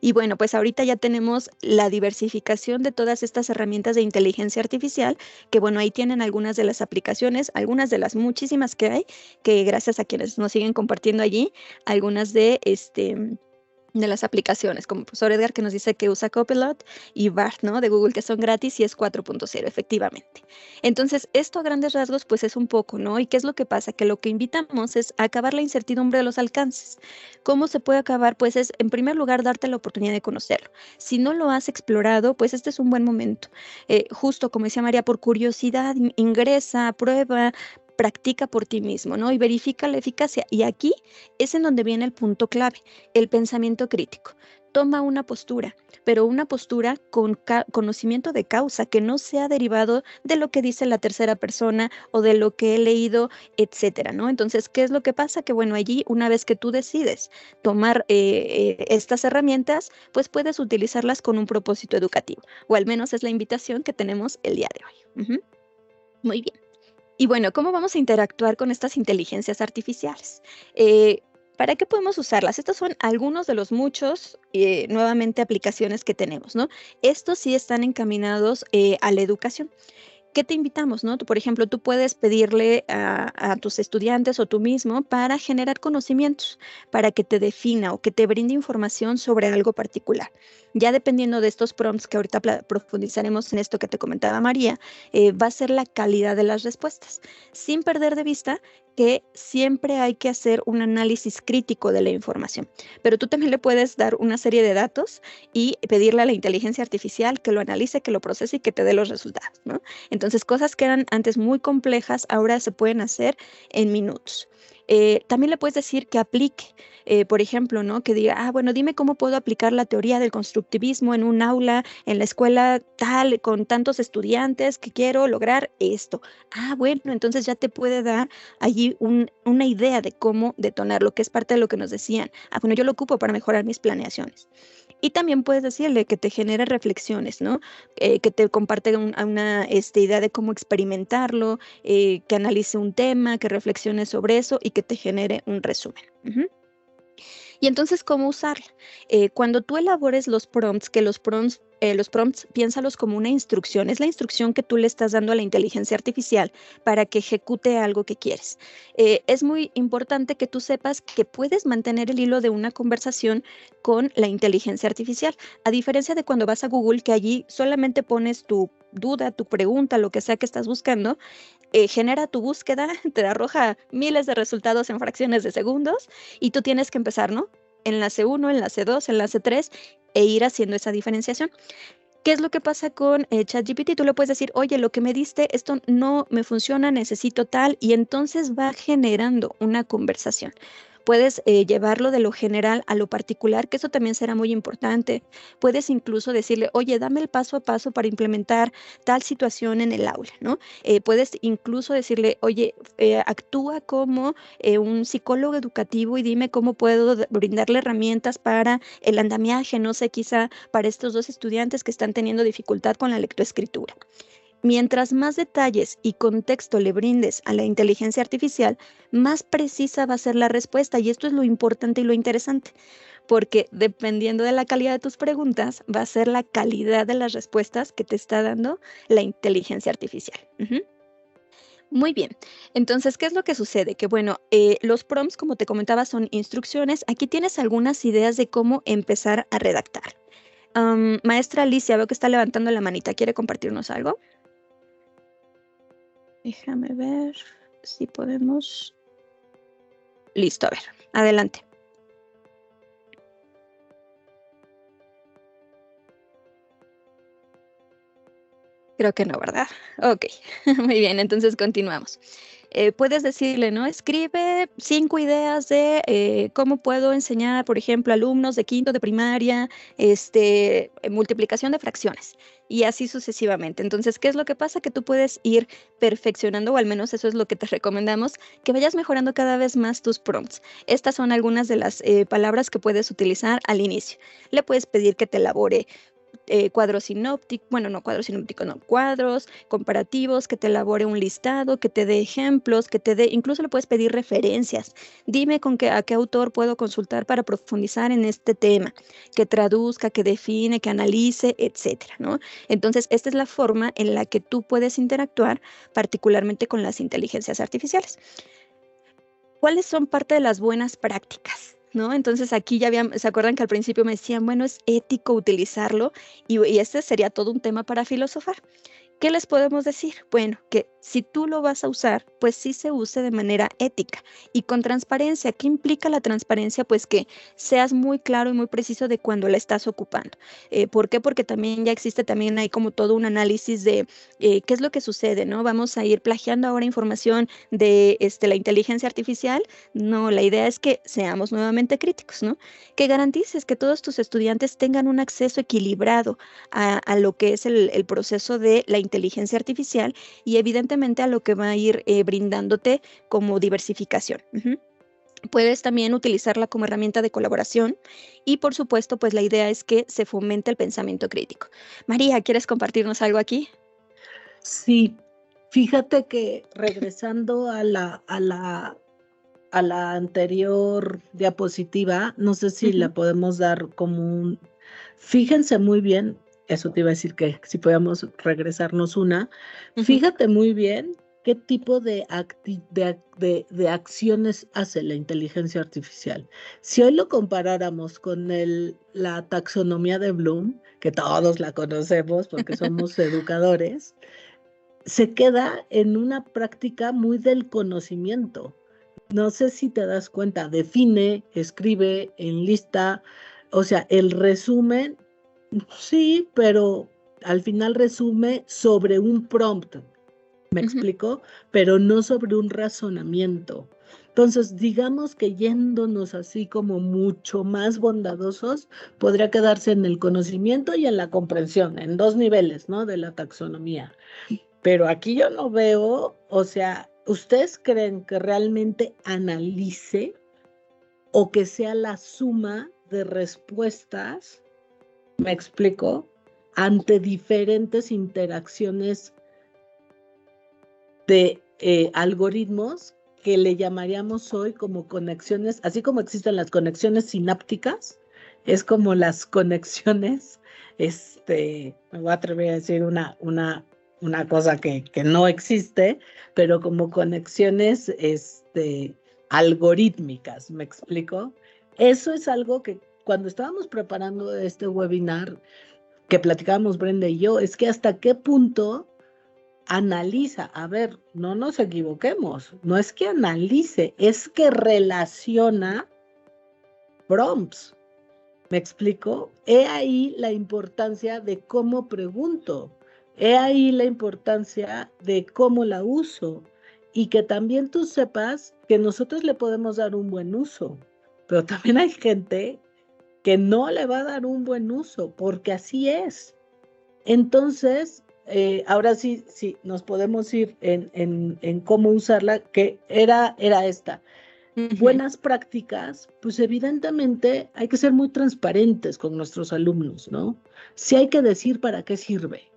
Y bueno, pues ahorita ya tenemos la diversificación de todas estas herramientas de inteligencia artificial, que bueno, ahí tienen algunas de las aplicaciones, algunas de las muchísimas que hay, que gracias a quienes nos siguen compartiendo allí, algunas de las aplicaciones, como el profesor Edgar, que nos dice que usa Copilot, y BART, ¿no? De Google, que son gratis y es 4.0, efectivamente. Entonces, esto a grandes rasgos, pues es un poco, ¿no? ¿Y qué es lo que pasa? Que lo que invitamos es a acabar la incertidumbre de los alcances. ¿Cómo se puede acabar? Pues es, en primer lugar, darte la oportunidad de conocerlo. Si no lo has explorado, pues este es un buen momento. Justo como decía María, por curiosidad, ingresa, prueba, practica por ti mismo, ¿no? Y verifica la eficacia. Y aquí es en donde viene el punto clave, el pensamiento crítico. Toma una postura, pero una postura con conocimiento de causa, que no sea derivado de lo que dice la tercera persona o de lo que he leído, etcétera, ¿no? Entonces, ¿qué es lo que pasa? Que bueno, allí, una vez que tú decides tomar estas herramientas, pues puedes utilizarlas con un propósito educativo, o al menos es la invitación que tenemos el día de hoy. Muy bien. Y bueno, ¿cómo vamos a interactuar con estas inteligencias artificiales? ¿Para qué podemos usarlas? Estos son algunos de los muchos, nuevamente, aplicaciones que tenemos, ¿no? Estos sí están encaminados a la educación. ¿qué te invitamos, no? Tú, por ejemplo, tú puedes pedirle a tus estudiantes o tú mismo para generar conocimientos, para que te defina o que te brinde información sobre algo particular. Ya dependiendo de estos prompts que ahorita profundizaremos en esto que te comentaba María, va a ser la calidad de las respuestas, sin perder de vista que siempre hay que hacer un análisis crítico de la información. Pero tú también le puedes dar una serie de datos y pedirle a la inteligencia artificial que lo analice, que lo procese y que te dé los resultados, ¿no? Entonces, cosas que eran antes muy complejas, ahora se pueden hacer en minutos. También le puedes decir que aplique, por ejemplo, ¿no? Que diga, bueno, dime cómo puedo aplicar la teoría del constructivismo en un aula, en la escuela tal, con tantos estudiantes que quiero lograr esto. Bueno, entonces ya te puede dar allí una idea de cómo detonarlo, que es parte de lo que nos decían. Bueno, yo lo ocupo para mejorar mis planeaciones. Y también puedes decirle que te genere reflexiones, ¿no? Que te comparte una idea de cómo experimentarlo, que analice un tema, que reflexione sobre eso y que te genere un resumen. Y entonces, ¿cómo usarla? Cuando tú elabores los prompts, que los prompts piénsalos como una instrucción, es la instrucción que tú le estás dando a la inteligencia artificial para que ejecute algo que quieres. Es muy importante que tú sepas que puedes mantener el hilo de una conversación con la inteligencia artificial, a diferencia de cuando vas a Google, que allí solamente pones tu duda, tu pregunta, lo que sea que estás buscando, genera tu búsqueda, te arroja miles de resultados en fracciones de segundos y tú tienes que empezar, ¿no? Enlace 1, enlace 2, enlace 3 e ir haciendo esa diferenciación. ¿Qué es lo que pasa con ChatGPT? Tú le puedes decir, oye, lo que me diste, esto no me funciona, necesito tal, y entonces va generando una conversación. Puedes llevarlo de lo general a lo particular, que eso también será muy importante. Puedes incluso decirle, oye, dame el paso a paso para implementar tal situación en el aula, ¿no? Puedes incluso decirle, oye, actúa como un psicólogo educativo y dime cómo puedo brindarle herramientas para el andamiaje, no sé, quizá para estos dos estudiantes que están teniendo dificultad con la lectoescritura. Mientras más detalles y contexto le brindes a la inteligencia artificial, más precisa va a ser la respuesta. Y esto es lo importante y lo interesante, porque dependiendo de la calidad de tus preguntas, va a ser la calidad de las respuestas que te está dando la inteligencia artificial. Muy bien, entonces, ¿qué es lo que sucede? Que bueno, los prompts, como te comentaba, son instrucciones. Aquí tienes algunas ideas de cómo empezar a redactar. Maestra Alicia, veo que está levantando la manita. ¿Quiere compartirnos algo? Déjame ver si podemos. Listo, a ver, adelante. Creo que no, ¿verdad? Ok, muy bien, entonces continuamos. Puedes decirle, ¿no? Escribe 5 ideas de cómo puedo enseñar, por ejemplo, alumnos de quinto de primaria, multiplicación de fracciones y así sucesivamente. Entonces, ¿qué es lo que pasa? Que tú puedes ir perfeccionando, o al menos eso es lo que te recomendamos, que vayas mejorando cada vez más tus prompts. Estas son algunas de las palabras que puedes utilizar al inicio. Le puedes pedir que te elabore cuadros sinópticos, bueno, no cuadros sinópticos, no, cuadros comparativos, que te elabore un listado, que te dé ejemplos, que te dé, incluso le puedes pedir referencias. Dime a qué autor puedo consultar para profundizar en este tema, que traduzca, que define, que analice, etcétera, ¿no? Entonces, esta es la forma en la que tú puedes interactuar particularmente con las inteligencias artificiales. ¿Cuáles son parte de las buenas prácticas? ¿No? Entonces aquí ¿se acuerdan que al principio me decían, bueno, es ético utilizarlo? Y este sería todo un tema para filosofar. ¿Qué les podemos decir? Bueno, que si tú lo vas a usar, pues sí se use de manera ética y con transparencia. ¿Qué implica la transparencia? Pues que seas muy claro y muy preciso de cuándo la estás ocupando. ¿Por qué? Porque también ya existe también hay como todo un análisis de qué es lo que sucede, ¿no? Vamos a ir plagiando ahora información de la inteligencia artificial. No, la idea es que seamos nuevamente críticos, ¿no? Que garantices que todos tus estudiantes tengan un acceso equilibrado a lo que es el proceso de la inteligencia artificial y evidentemente a lo que va a ir brindándote como diversificación. Puedes también utilizarla como herramienta de colaboración y por supuesto, pues la idea es que se fomente el pensamiento crítico. María, ¿quieres compartirnos algo aquí? Sí, fíjate que regresando a la anterior diapositiva, no sé si la podemos dar como fíjense muy bien, eso te iba a decir que si podíamos regresarnos una. Ujú. Fíjate muy bien qué tipo de acciones hace la inteligencia artificial. Si hoy lo comparáramos con la taxonomía de Bloom, que todos la conocemos porque somos educadores, se queda en una práctica muy del conocimiento. No sé si te das cuenta, define, escribe, enlista, o sea, el resumen, sí, pero al final resume sobre un prompt, ¿me Ujú. explico? Pero no sobre un razonamiento. Entonces, digamos que yéndonos así como mucho más bondadosos, podría quedarse en el conocimiento y en la comprensión, en dos niveles, ¿no? De la taxonomía. Pero aquí yo no veo, o sea, ¿ustedes creen que realmente analice o que sea la suma de respuestas, me explico, ante diferentes interacciones de algoritmos que le llamaríamos hoy como conexiones, así como existen las conexiones sinápticas, es como las conexiones, me voy a atrever a decir una cosa que no existe, pero como conexiones algorítmicas, ¿me explico? Eso es algo que cuando estábamos preparando este webinar, que platicábamos Brenda y yo, es que hasta qué punto analiza, a ver, no nos equivoquemos, no es que analice, es que relaciona prompts. ¿Me explico? He ahí la importancia de cómo pregunto, he ahí la importancia de cómo la uso y que también tú sepas que nosotros le podemos dar un buen uso, pero también hay gente que no le va a dar un buen uso porque así es. Entonces, ahora sí, nos podemos ir en cómo usarla, que era esta. Ujú. Buenas prácticas, pues evidentemente hay que ser muy transparentes con nuestros alumnos, ¿no? Sí hay que decir para qué sirve.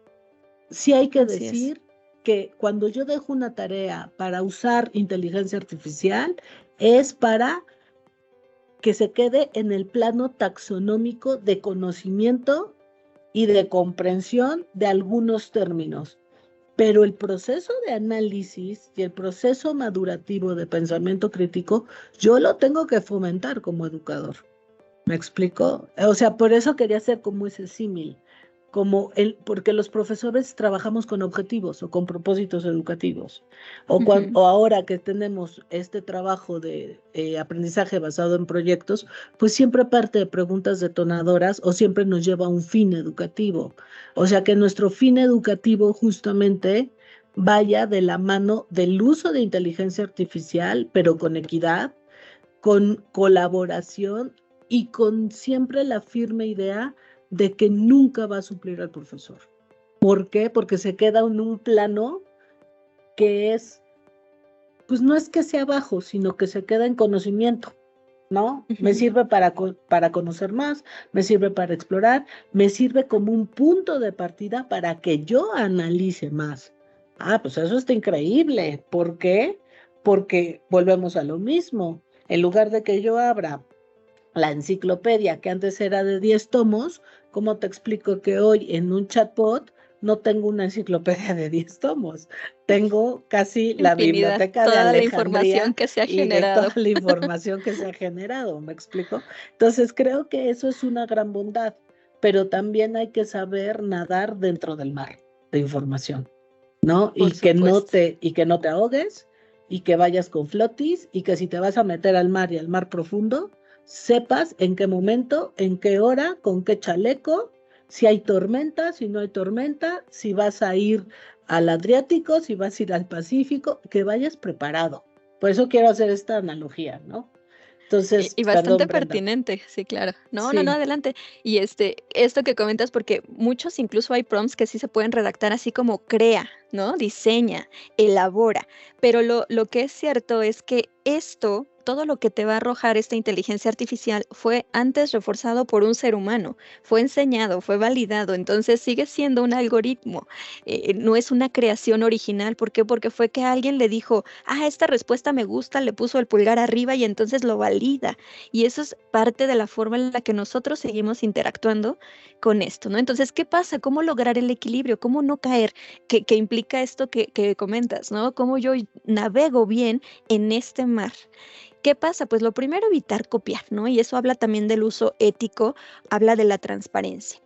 Sí hay que Así es. decir que cuando yo dejo una tarea para usar inteligencia artificial, es para que se quede en el plano taxonómico de conocimiento y de comprensión de algunos términos. Pero el proceso de análisis y el proceso madurativo de pensamiento crítico, yo lo tengo que fomentar como educador. ¿Me explico? O sea, por eso quería hacer como ese símil, porque los profesores trabajamos con objetivos o con propósitos educativos. Ujú. O ahora que tenemos este trabajo de aprendizaje basado en proyectos, pues siempre parte de preguntas detonadoras o siempre nos lleva a un fin educativo. O sea, que nuestro fin educativo justamente vaya de la mano del uso de inteligencia artificial, pero con equidad, con colaboración y con siempre la firme idea de que nunca va a suplir al profesor. ¿Por qué? Porque se queda en un plano que es, pues no es que sea bajo, sino que se queda en conocimiento, ¿no? Me Ujú. sirve para conocer más, me sirve para explorar, me sirve como un punto de partida para que yo analice más. Ah, pues eso está increíble. ¿Por qué? Porque volvemos a lo mismo. En lugar de que yo abra la enciclopedia que antes era de 10 tomos, ¿cómo te explico que hoy en un chatbot no tengo una enciclopedia de 10 tomos? Tengo casi la Infinidad, biblioteca de toda la información Alejandría que se ha y de toda generado. la información que se ha generado, ¿me explico? Entonces creo que eso es una gran bondad, pero también hay que saber nadar dentro del mar de información, ¿no? Por supuesto. Y que no te ahogues y que vayas con flotis y que si te vas a meter al mar y al mar profundo, sepas en qué momento, en qué hora, con qué chaleco, si hay tormenta, si no hay tormenta, si vas a ir al Adriático, si vas a ir al Pacífico, que vayas preparado. Por eso quiero hacer esta analogía, ¿no? Y Entonces, y perdón, bastante Brenda. pertinente, sí, claro. No, no, no, Sí, adelante. Y esto que comentas, porque muchos incluso hay prompts que sí se pueden redactar así como crea, ¿no? Diseña, elabora. Pero lo que es cierto es que todo lo que te va a arrojar esta inteligencia artificial fue antes reforzado por un ser humano, fue enseñado, fue validado, entonces sigue siendo un algoritmo, no es una creación original. ¿Por qué? Porque fue que alguien le dijo, esta respuesta me gusta, le puso el pulgar arriba y entonces lo valida. Y eso es parte de la forma en la que nosotros seguimos interactuando con esto, ¿no? Entonces, ¿qué pasa? ¿Cómo lograr el equilibrio? ¿Cómo no caer? ¿Qué implica esto que comentas, ¿no? ¿Cómo yo navego bien en este mar? ¿Qué pasa? Pues lo primero, evitar copiar, ¿no? Y eso habla también del uso ético, habla de la transparencia.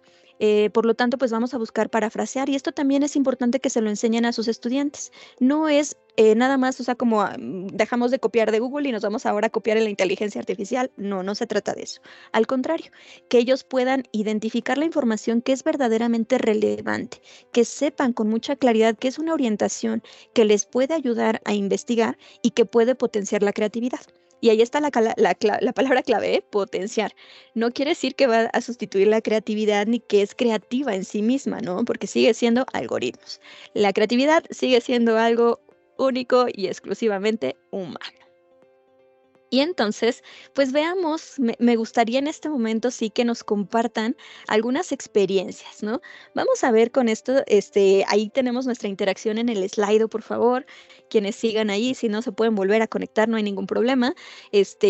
Por lo tanto, pues vamos a buscar parafrasear y esto también es importante que se lo enseñen a sus estudiantes. No es nada más, o sea, como dejamos de copiar de Google y nos vamos ahora a copiar en la inteligencia artificial. No, no se trata de eso. Al contrario, que ellos puedan identificar la información que es verdaderamente relevante, que sepan con mucha claridad que es una orientación que les puede ayudar a investigar y que puede potenciar la creatividad. Y ahí está la palabra clave, potenciar. No quiere decir que va a sustituir la creatividad ni que es creativa en sí misma, ¿no? Porque sigue siendo algoritmos. La creatividad sigue siendo algo único y exclusivamente humano. Y entonces, pues veamos, me gustaría en este momento sí que nos compartan algunas experiencias, ¿no? Vamos a ver con esto, ahí tenemos nuestra interacción en el Slido, por favor. Quienes sigan ahí, si no se pueden volver a conectar, no hay ningún problema.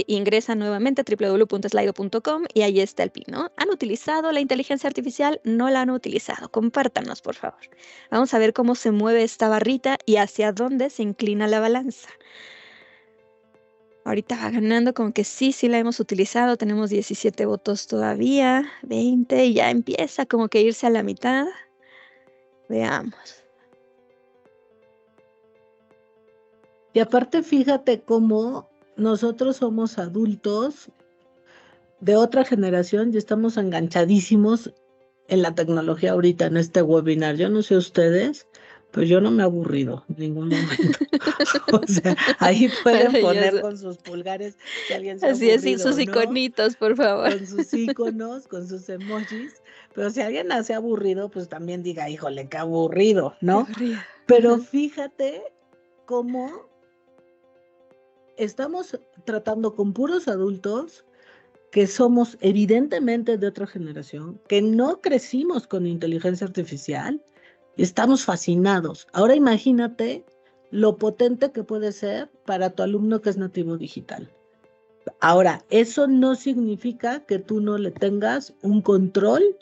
Ingresan nuevamente a www.slido.com y ahí está el pin, ¿no? ¿Han utilizado la inteligencia artificial? ¿No la han utilizado? Compártanos, por favor. Vamos a ver cómo se mueve esta barrita y hacia dónde se inclina la balanza. Ahorita va ganando como que sí la hemos utilizado. Tenemos 17 votos todavía, 20 y ya empieza como que irse a la mitad. Veamos. Y aparte, fíjate cómo nosotros somos adultos de otra generación y estamos enganchadísimos en la tecnología ahorita, en este webinar. Yo no sé ustedes, pero yo no me he aburrido en ningún momento. O sea, ahí pueden poner con sus pulgares si alguien se ha Así aburrido, es, sus iconitos, por favor. con sus iconos, con sus emojis. Pero si alguien se ha aburrido, pues también diga, híjole, qué aburrido, ¿no? Qué aburrido. Pero fíjate cómo estamos tratando con puros adultos que somos evidentemente de otra generación, que no crecimos con inteligencia artificial, estamos fascinados. Ahora imagínate lo potente que puede ser para tu alumno que es nativo digital. Ahora, eso no significa que tú no le tengas un control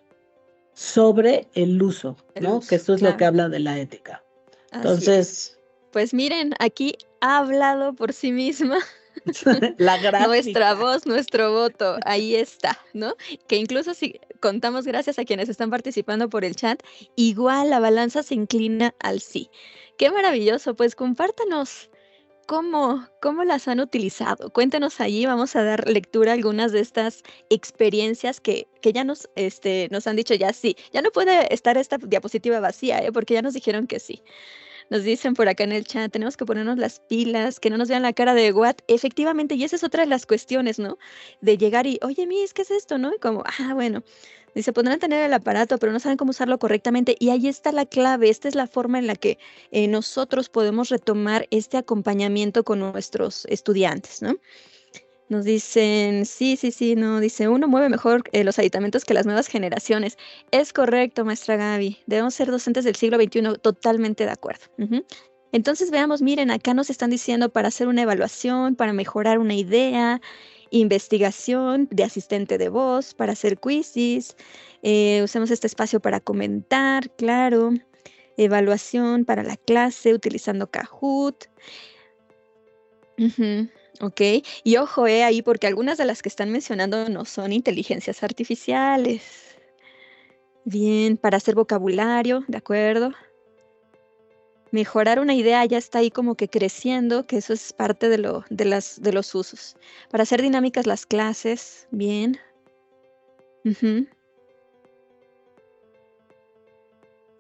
sobre el uso, ¿no? Que esto es lo que habla de la ética. Entonces, pues miren, aquí ha hablado por sí misma. La gráfica. Nuestra voz, nuestro voto, ahí está, ¿no? Que incluso si contamos gracias a quienes están participando por el chat, igual la balanza se inclina al sí. Qué maravilloso, pues compártanos cómo las han utilizado. Cuéntenos allí, vamos a dar lectura a algunas de estas experiencias que ya nos han dicho ya sí. Ya no puede estar esta diapositiva vacía, porque ya nos dijeron que sí. Nos dicen por acá en el chat, tenemos que ponernos las pilas, que no nos vean la cara de what. Efectivamente, y esa es otra de las cuestiones, ¿no? De llegar y, oye, Miss, ¿qué es esto, no? Y como, bueno. Dice, podrán tener el aparato, pero no saben cómo usarlo correctamente. Y ahí está la clave. Esta es la forma en la que nosotros podemos retomar este acompañamiento con nuestros estudiantes, ¿no? Nos dicen, sí, no, dice, uno mueve mejor los aditamentos que las nuevas generaciones. Es correcto, maestra Gaby. Debemos ser docentes del siglo XXI, totalmente de acuerdo. Entonces veamos, miren, acá nos están diciendo para hacer una evaluación, para mejorar una idea, investigación de asistente de voz, para hacer quizzes, usemos este espacio para comentar, claro, evaluación para la clase utilizando Kahoot. Ok, y ojo ahí porque algunas de las que están mencionando no son inteligencias artificiales. Bien, para hacer vocabulario, ¿de acuerdo? Mejorar una idea ya está ahí como que creciendo, que eso es parte de los usos. Para hacer dinámicas las clases, bien. De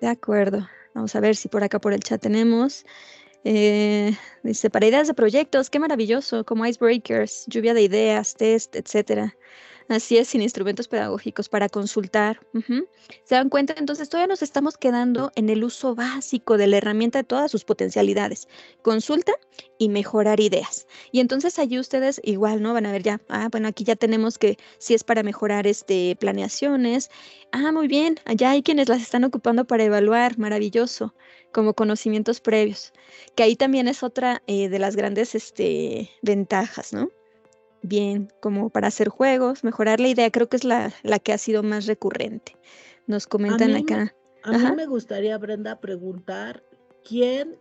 acuerdo, vamos a ver si por acá por el chat tenemos. Dice, para ideas de proyectos, qué maravilloso, como icebreakers, lluvia de ideas, test, etcétera. Así es, sin instrumentos pedagógicos para consultar. Ujú. ¿Se dan cuenta? Entonces todavía nos estamos quedando en el uso básico de la herramienta de todas sus potencialidades. Consulta y mejorar ideas. Y entonces allí ustedes igual, ¿no? Van a ver ya, bueno, aquí ya tenemos que si es para mejorar planeaciones. Muy bien, allá hay quienes las están ocupando para evaluar, maravilloso, como conocimientos previos. Que ahí también es otra de las grandes ventajas, ¿no? Bien, como para hacer juegos, mejorar la idea, creo que es la que ha sido más recurrente. Nos A comentan mí, acá. a mí Ajá. me gustaría, Brenda, preguntar quién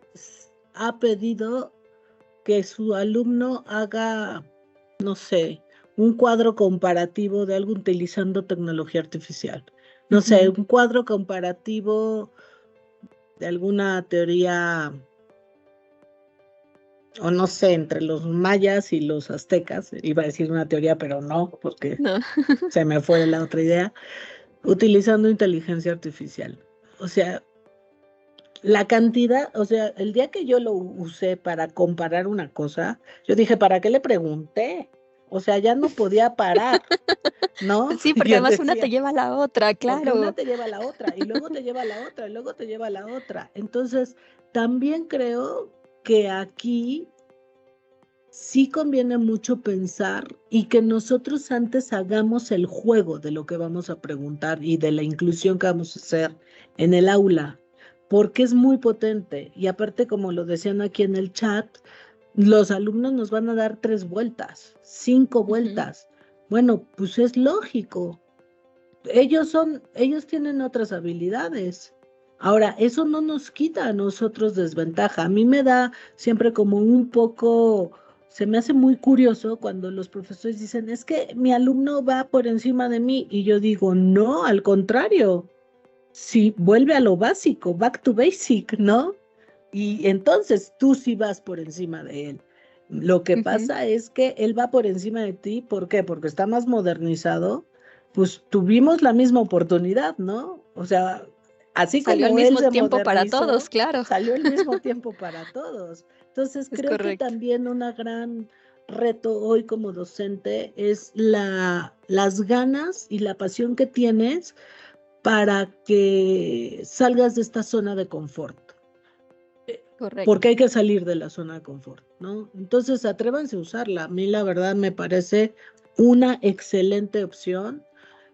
ha pedido que su alumno haga, no sé, un cuadro comparativo de algo utilizando tecnología artificial. No sé, Ujú. un cuadro comparativo de alguna teoría, o no sé, entre los mayas y los aztecas. Iba a decir una teoría, pero no, porque No. se me fue la otra idea, utilizando inteligencia artificial. O sea, la cantidad, o sea, el día que yo lo usé para comparar una cosa, yo dije, ¿para qué le pregunté? O sea, ya no podía parar, ¿no? Sí, porque Yo además una te decía, lleva a la otra, porque una claro. te lleva a la otra, y luego te lleva a la otra, y luego te lleva a la otra. Entonces, también creo que aquí sí conviene mucho pensar y que nosotros antes hagamos el juego de lo que vamos a preguntar y de la inclusión que vamos a hacer en el aula, porque es muy potente. Y aparte, como lo decían aquí en el chat, los alumnos nos van a dar 3 vueltas, 5 Ujú. vueltas. Bueno, pues es lógico. Ellos tienen otras habilidades. Ahora, eso no nos quita a nosotros desventaja. A mí me da siempre como un poco, se me hace muy curioso cuando los profesores dicen, es que mi alumno va por encima de mí. Y yo digo, no, al contrario. Si vuelve a lo básico, back to basic, ¿no? Y entonces tú sí vas por encima de él. Lo que Ujú. pasa es que él va por encima de ti, ¿por qué? Porque está más modernizado. Pues tuvimos la misma oportunidad, ¿no? O sea, así Salió al como él mismo se tiempo para todos, modernizó, claro. salió al mismo tiempo para todos. Entonces, Es creo que correcto. también una gran reto hoy como docente es las ganas y la pasión que tienes para que salgas de esta zona de confort, porque Correcto. hay que salir de la zona de confort, ¿no? Entonces, atrévanse a usarla. A mí, la verdad, me parece una excelente opción.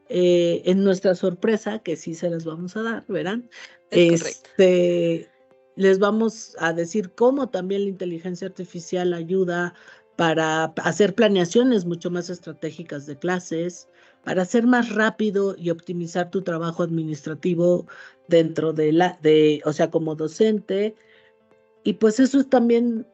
En nuestra sorpresa, que sí se las vamos a dar, verán, Es correcto. les vamos a decir cómo también la inteligencia artificial ayuda para hacer planeaciones mucho más estratégicas de clases, para hacer más rápido y optimizar tu trabajo administrativo dentro o sea, como docente. Y pues eso es también,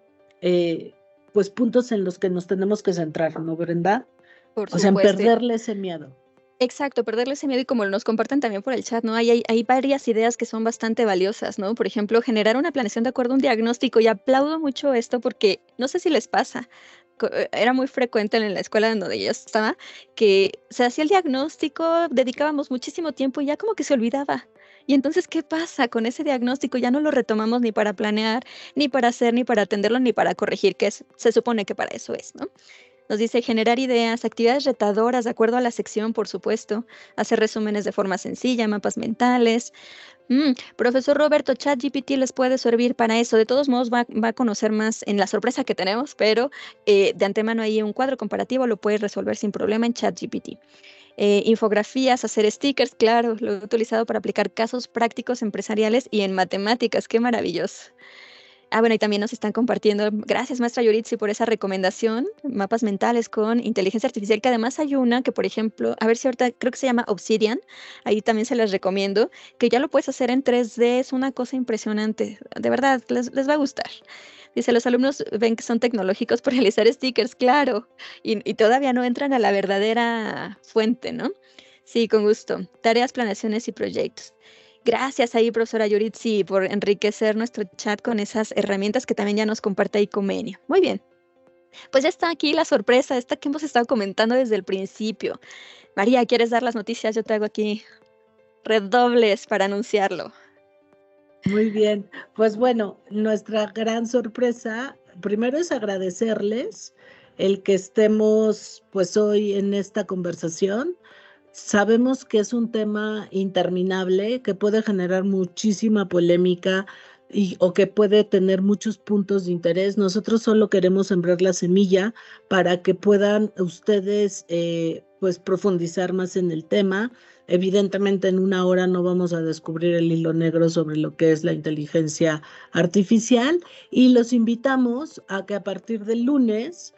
pues puntos en los que nos tenemos que centrar, ¿no, Brenda? Por O sea, en supuesto. perderle ese miedo. Exacto, perderle ese miedo y como nos comparten también por el chat, ¿no? Hay varias ideas que son bastante valiosas, ¿no? Por ejemplo, generar una planeación de acuerdo a un diagnóstico y aplaudo mucho esto porque no sé si les pasa, era muy frecuente en la escuela en donde yo estaba, que se hacía el diagnóstico, dedicábamos muchísimo tiempo y ya como que se olvidaba. Y entonces, ¿qué pasa con ese diagnóstico? Ya no lo retomamos ni para planear, ni para hacer, ni para atenderlo, ni para corregir, se supone que para eso es, ¿no? Nos dice generar ideas, actividades retadoras de acuerdo a la sección, por supuesto, hacer resúmenes de forma sencilla, mapas mentales. Profesor Roberto, ChatGPT les puede servir para eso. De todos modos, va a conocer más en la sorpresa que tenemos, pero de antemano ahí un cuadro comparativo lo puede resolver sin problema en ChatGPT. Infografías, hacer stickers, claro, lo he utilizado para aplicar casos prácticos empresariales y en matemáticas. Qué maravilloso. Bueno, y también nos están compartiendo, gracias maestra Yoritzi por esa recomendación, mapas mentales con inteligencia artificial, que además hay una que, por ejemplo, a ver si ahorita creo que se llama Obsidian, ahí también se las recomiendo, que ya lo puedes hacer en 3D, es una cosa impresionante, de verdad, les va a gustar. Dice, los alumnos ven que son tecnológicos por realizar stickers, claro, y todavía no entran a la verdadera fuente, ¿no? Sí, con gusto. Tareas, planeaciones y proyectos. Gracias ahí, profesora Yuritsi, por enriquecer nuestro chat con esas herramientas que también ya nos comparte ahí Comenio. Muy bien, pues ya está aquí la sorpresa, esta que hemos estado comentando desde el principio. María, ¿quieres dar las noticias? Yo traigo aquí redobles para anunciarlo. Muy bien, pues bueno, nuestra gran sorpresa, primero es agradecerles. el que estemos pues hoy en esta conversación. Sabemos que es un tema interminable, que puede generar muchísima polémica o que puede tener muchos puntos de interés. Nosotros solo queremos sembrar la semilla para que puedan ustedes pues profundizar más en el tema. Evidentemente en una hora no vamos a descubrir el hilo negro sobre lo que es la inteligencia artificial y los invitamos a que a partir del lunes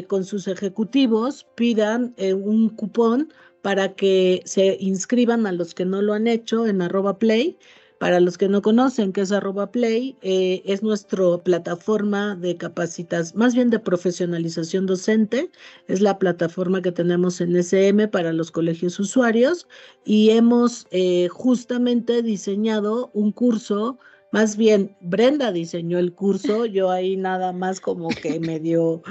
con sus ejecutivos pidan un cupón para que se inscriban a los que no lo han hecho en @play. Para los que no conocen qué es @play, es nuestra plataforma de capacitas, más bien de profesionalización docente, es la plataforma que tenemos en SM para los colegios usuarios y hemos justamente diseñado un curso, más bien Brenda diseñó el curso, yo ahí nada más como que medio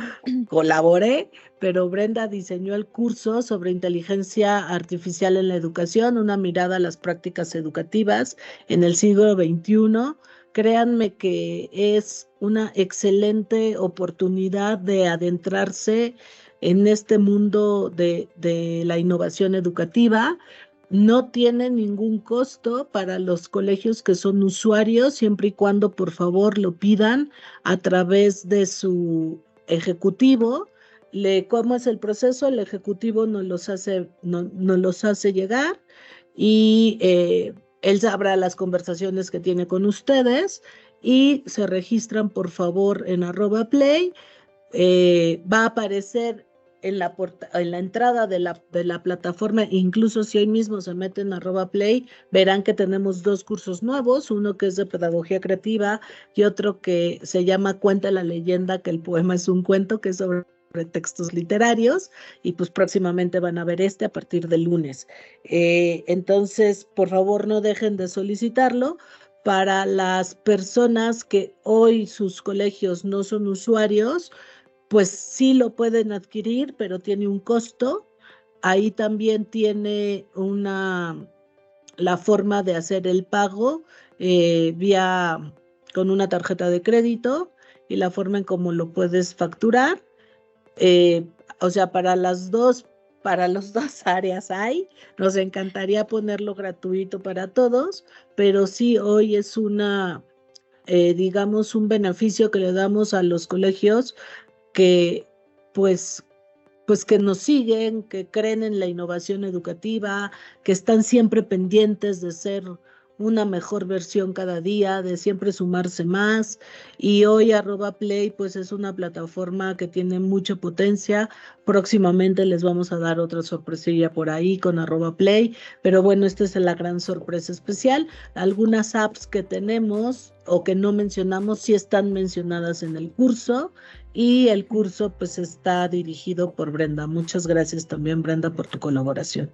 colaboré, pero Brenda diseñó el curso sobre inteligencia artificial en la educación, una mirada a las prácticas educativas en el siglo XXI. Créanme que es una excelente oportunidad de adentrarse en este mundo de la innovación educativa. No tiene ningún costo para los colegios que son usuarios, siempre y cuando por favor lo pidan a través de su ejecutivo. ¿Cómo es el proceso? El ejecutivo nos los hace llegar y él sabrá las conversaciones que tiene con ustedes y se registran por favor en @play. Va a aparecer en la entrada de la plataforma, incluso si hoy mismo se meten a @play, verán que tenemos 2 cursos nuevos, uno que es de pedagogía creativa y otro que se llama Cuenta la leyenda, que el poema es un cuento, que es sobre textos literarios, y pues próximamente van a ver a partir del lunes. Entonces, por favor, no dejen de solicitarlo. Para las personas que hoy sus colegios no son usuarios, pues sí lo pueden adquirir, pero tiene un costo. Ahí también tiene la forma de hacer el pago con una tarjeta de crédito y la forma en cómo lo puedes facturar. O sea, para las dos áreas nos encantaría ponerlo gratuito para todos, pero sí hoy es digamos, un beneficio que le damos a los colegios que pues que nos siguen, que creen en la innovación educativa, que están siempre pendientes de ser una mejor versión cada día, de siempre sumarse más. Y hoy @play pues es una plataforma que tiene mucha potencia. Próximamente les vamos a dar otra sorpresilla por ahí con @play, pero bueno, esta es la gran sorpresa especial. Algunas apps que tenemos o que no mencionamos sí están mencionadas en el curso y el curso pues está dirigido por Brenda. Muchas gracias también, Brenda, por tu colaboración.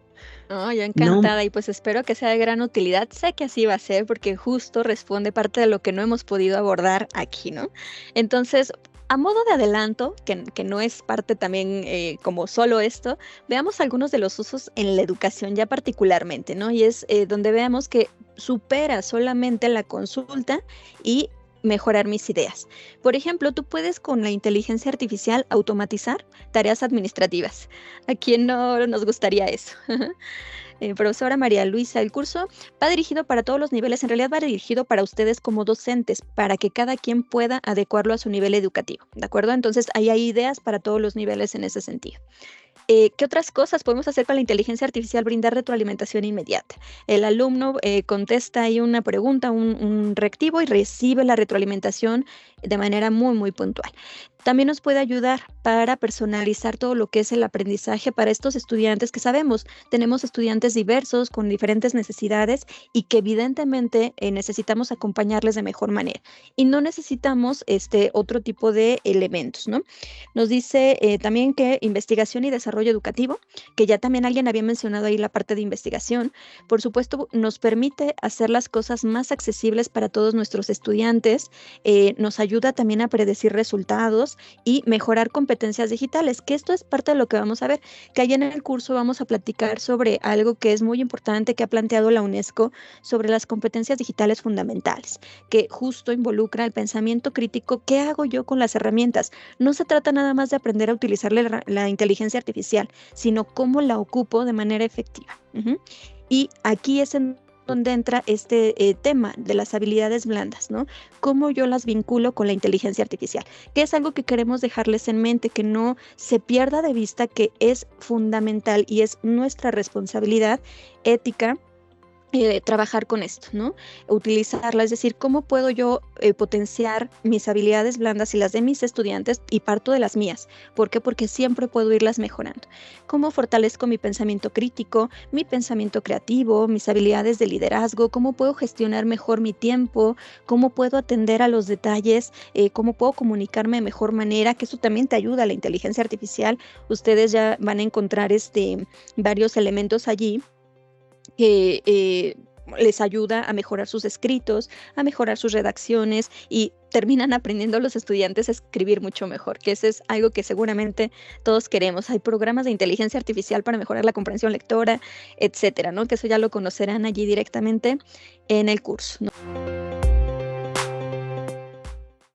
No, yo encantada y pues espero que sea de gran utilidad. Sé que así va a ser porque justo responde parte de lo que no hemos podido abordar aquí, ¿no? Entonces, a modo de adelanto, que no es parte también como solo esto, veamos algunos de los usos en la educación ya particularmente, ¿no? Y es donde veamos que supera solamente la consulta y mejorar mis ideas. Por ejemplo, tú puedes con la inteligencia artificial automatizar tareas administrativas. ¿A quién no nos gustaría eso? Profesora María Luisa, el curso va dirigido para todos los niveles, en realidad va dirigido para ustedes como docentes, para que cada quien pueda adecuarlo a su nivel educativo, ¿de acuerdo? Entonces, ahí hay ideas para todos los niveles en ese sentido. ¿Qué otras cosas podemos hacer con la inteligencia artificial? Brindar retroalimentación inmediata. El alumno contesta ahí una pregunta, un reactivo y recibe la retroalimentación de manera muy, muy puntual. También nos puede ayudar para personalizar todo lo que es el aprendizaje para estos estudiantes que sabemos, tenemos estudiantes diversos con diferentes necesidades y que evidentemente necesitamos acompañarles de mejor manera y no necesitamos otro tipo de elementos, ¿no? Nos dice también que investigación y desarrollo desarrollo educativo, que ya también alguien había mencionado ahí la parte de investigación. Por supuesto, nos permite hacer las cosas más accesibles para todos nuestros estudiantes, nos ayuda también a predecir resultados y mejorar competencias digitales, que esto es parte de lo que vamos a ver, que allá en el curso vamos a platicar sobre algo que es muy importante que ha planteado la UNESCO sobre las competencias digitales fundamentales, que justo involucra el pensamiento crítico. ¿Qué hago yo con las herramientas? No se trata nada más de aprender a utilizar la inteligencia artificial, sino cómo la ocupo de manera efectiva. Y aquí es en donde entra este tema de las habilidades blandas, ¿no? Cómo yo las vinculo con la inteligencia artificial, que es algo que queremos dejarles en mente, que no se pierda de vista que es fundamental y es nuestra responsabilidad ética trabajar con esto, ¿no? Utilizarla, es decir, ¿cómo puedo yo potenciar mis habilidades blandas y las de mis estudiantes y parto de las mías? ¿Por qué? Porque siempre puedo irlas mejorando. ¿Cómo fortalezco mi pensamiento crítico, mi pensamiento creativo, mis habilidades de liderazgo? ¿Cómo puedo gestionar mejor mi tiempo? ¿Cómo puedo atender a los detalles? ¿Cómo puedo comunicarme de mejor manera? Que eso también te ayuda a la inteligencia artificial. Ustedes ya van a encontrar varios elementos allí que les ayuda a mejorar sus escritos, a mejorar sus redacciones y terminan aprendiendo los estudiantes a escribir mucho mejor, que eso es algo que seguramente todos queremos. Hay programas de inteligencia artificial para mejorar la comprensión lectora, etcétera, ¿no? Que eso ya lo conocerán allí directamente en el curso, ¿no?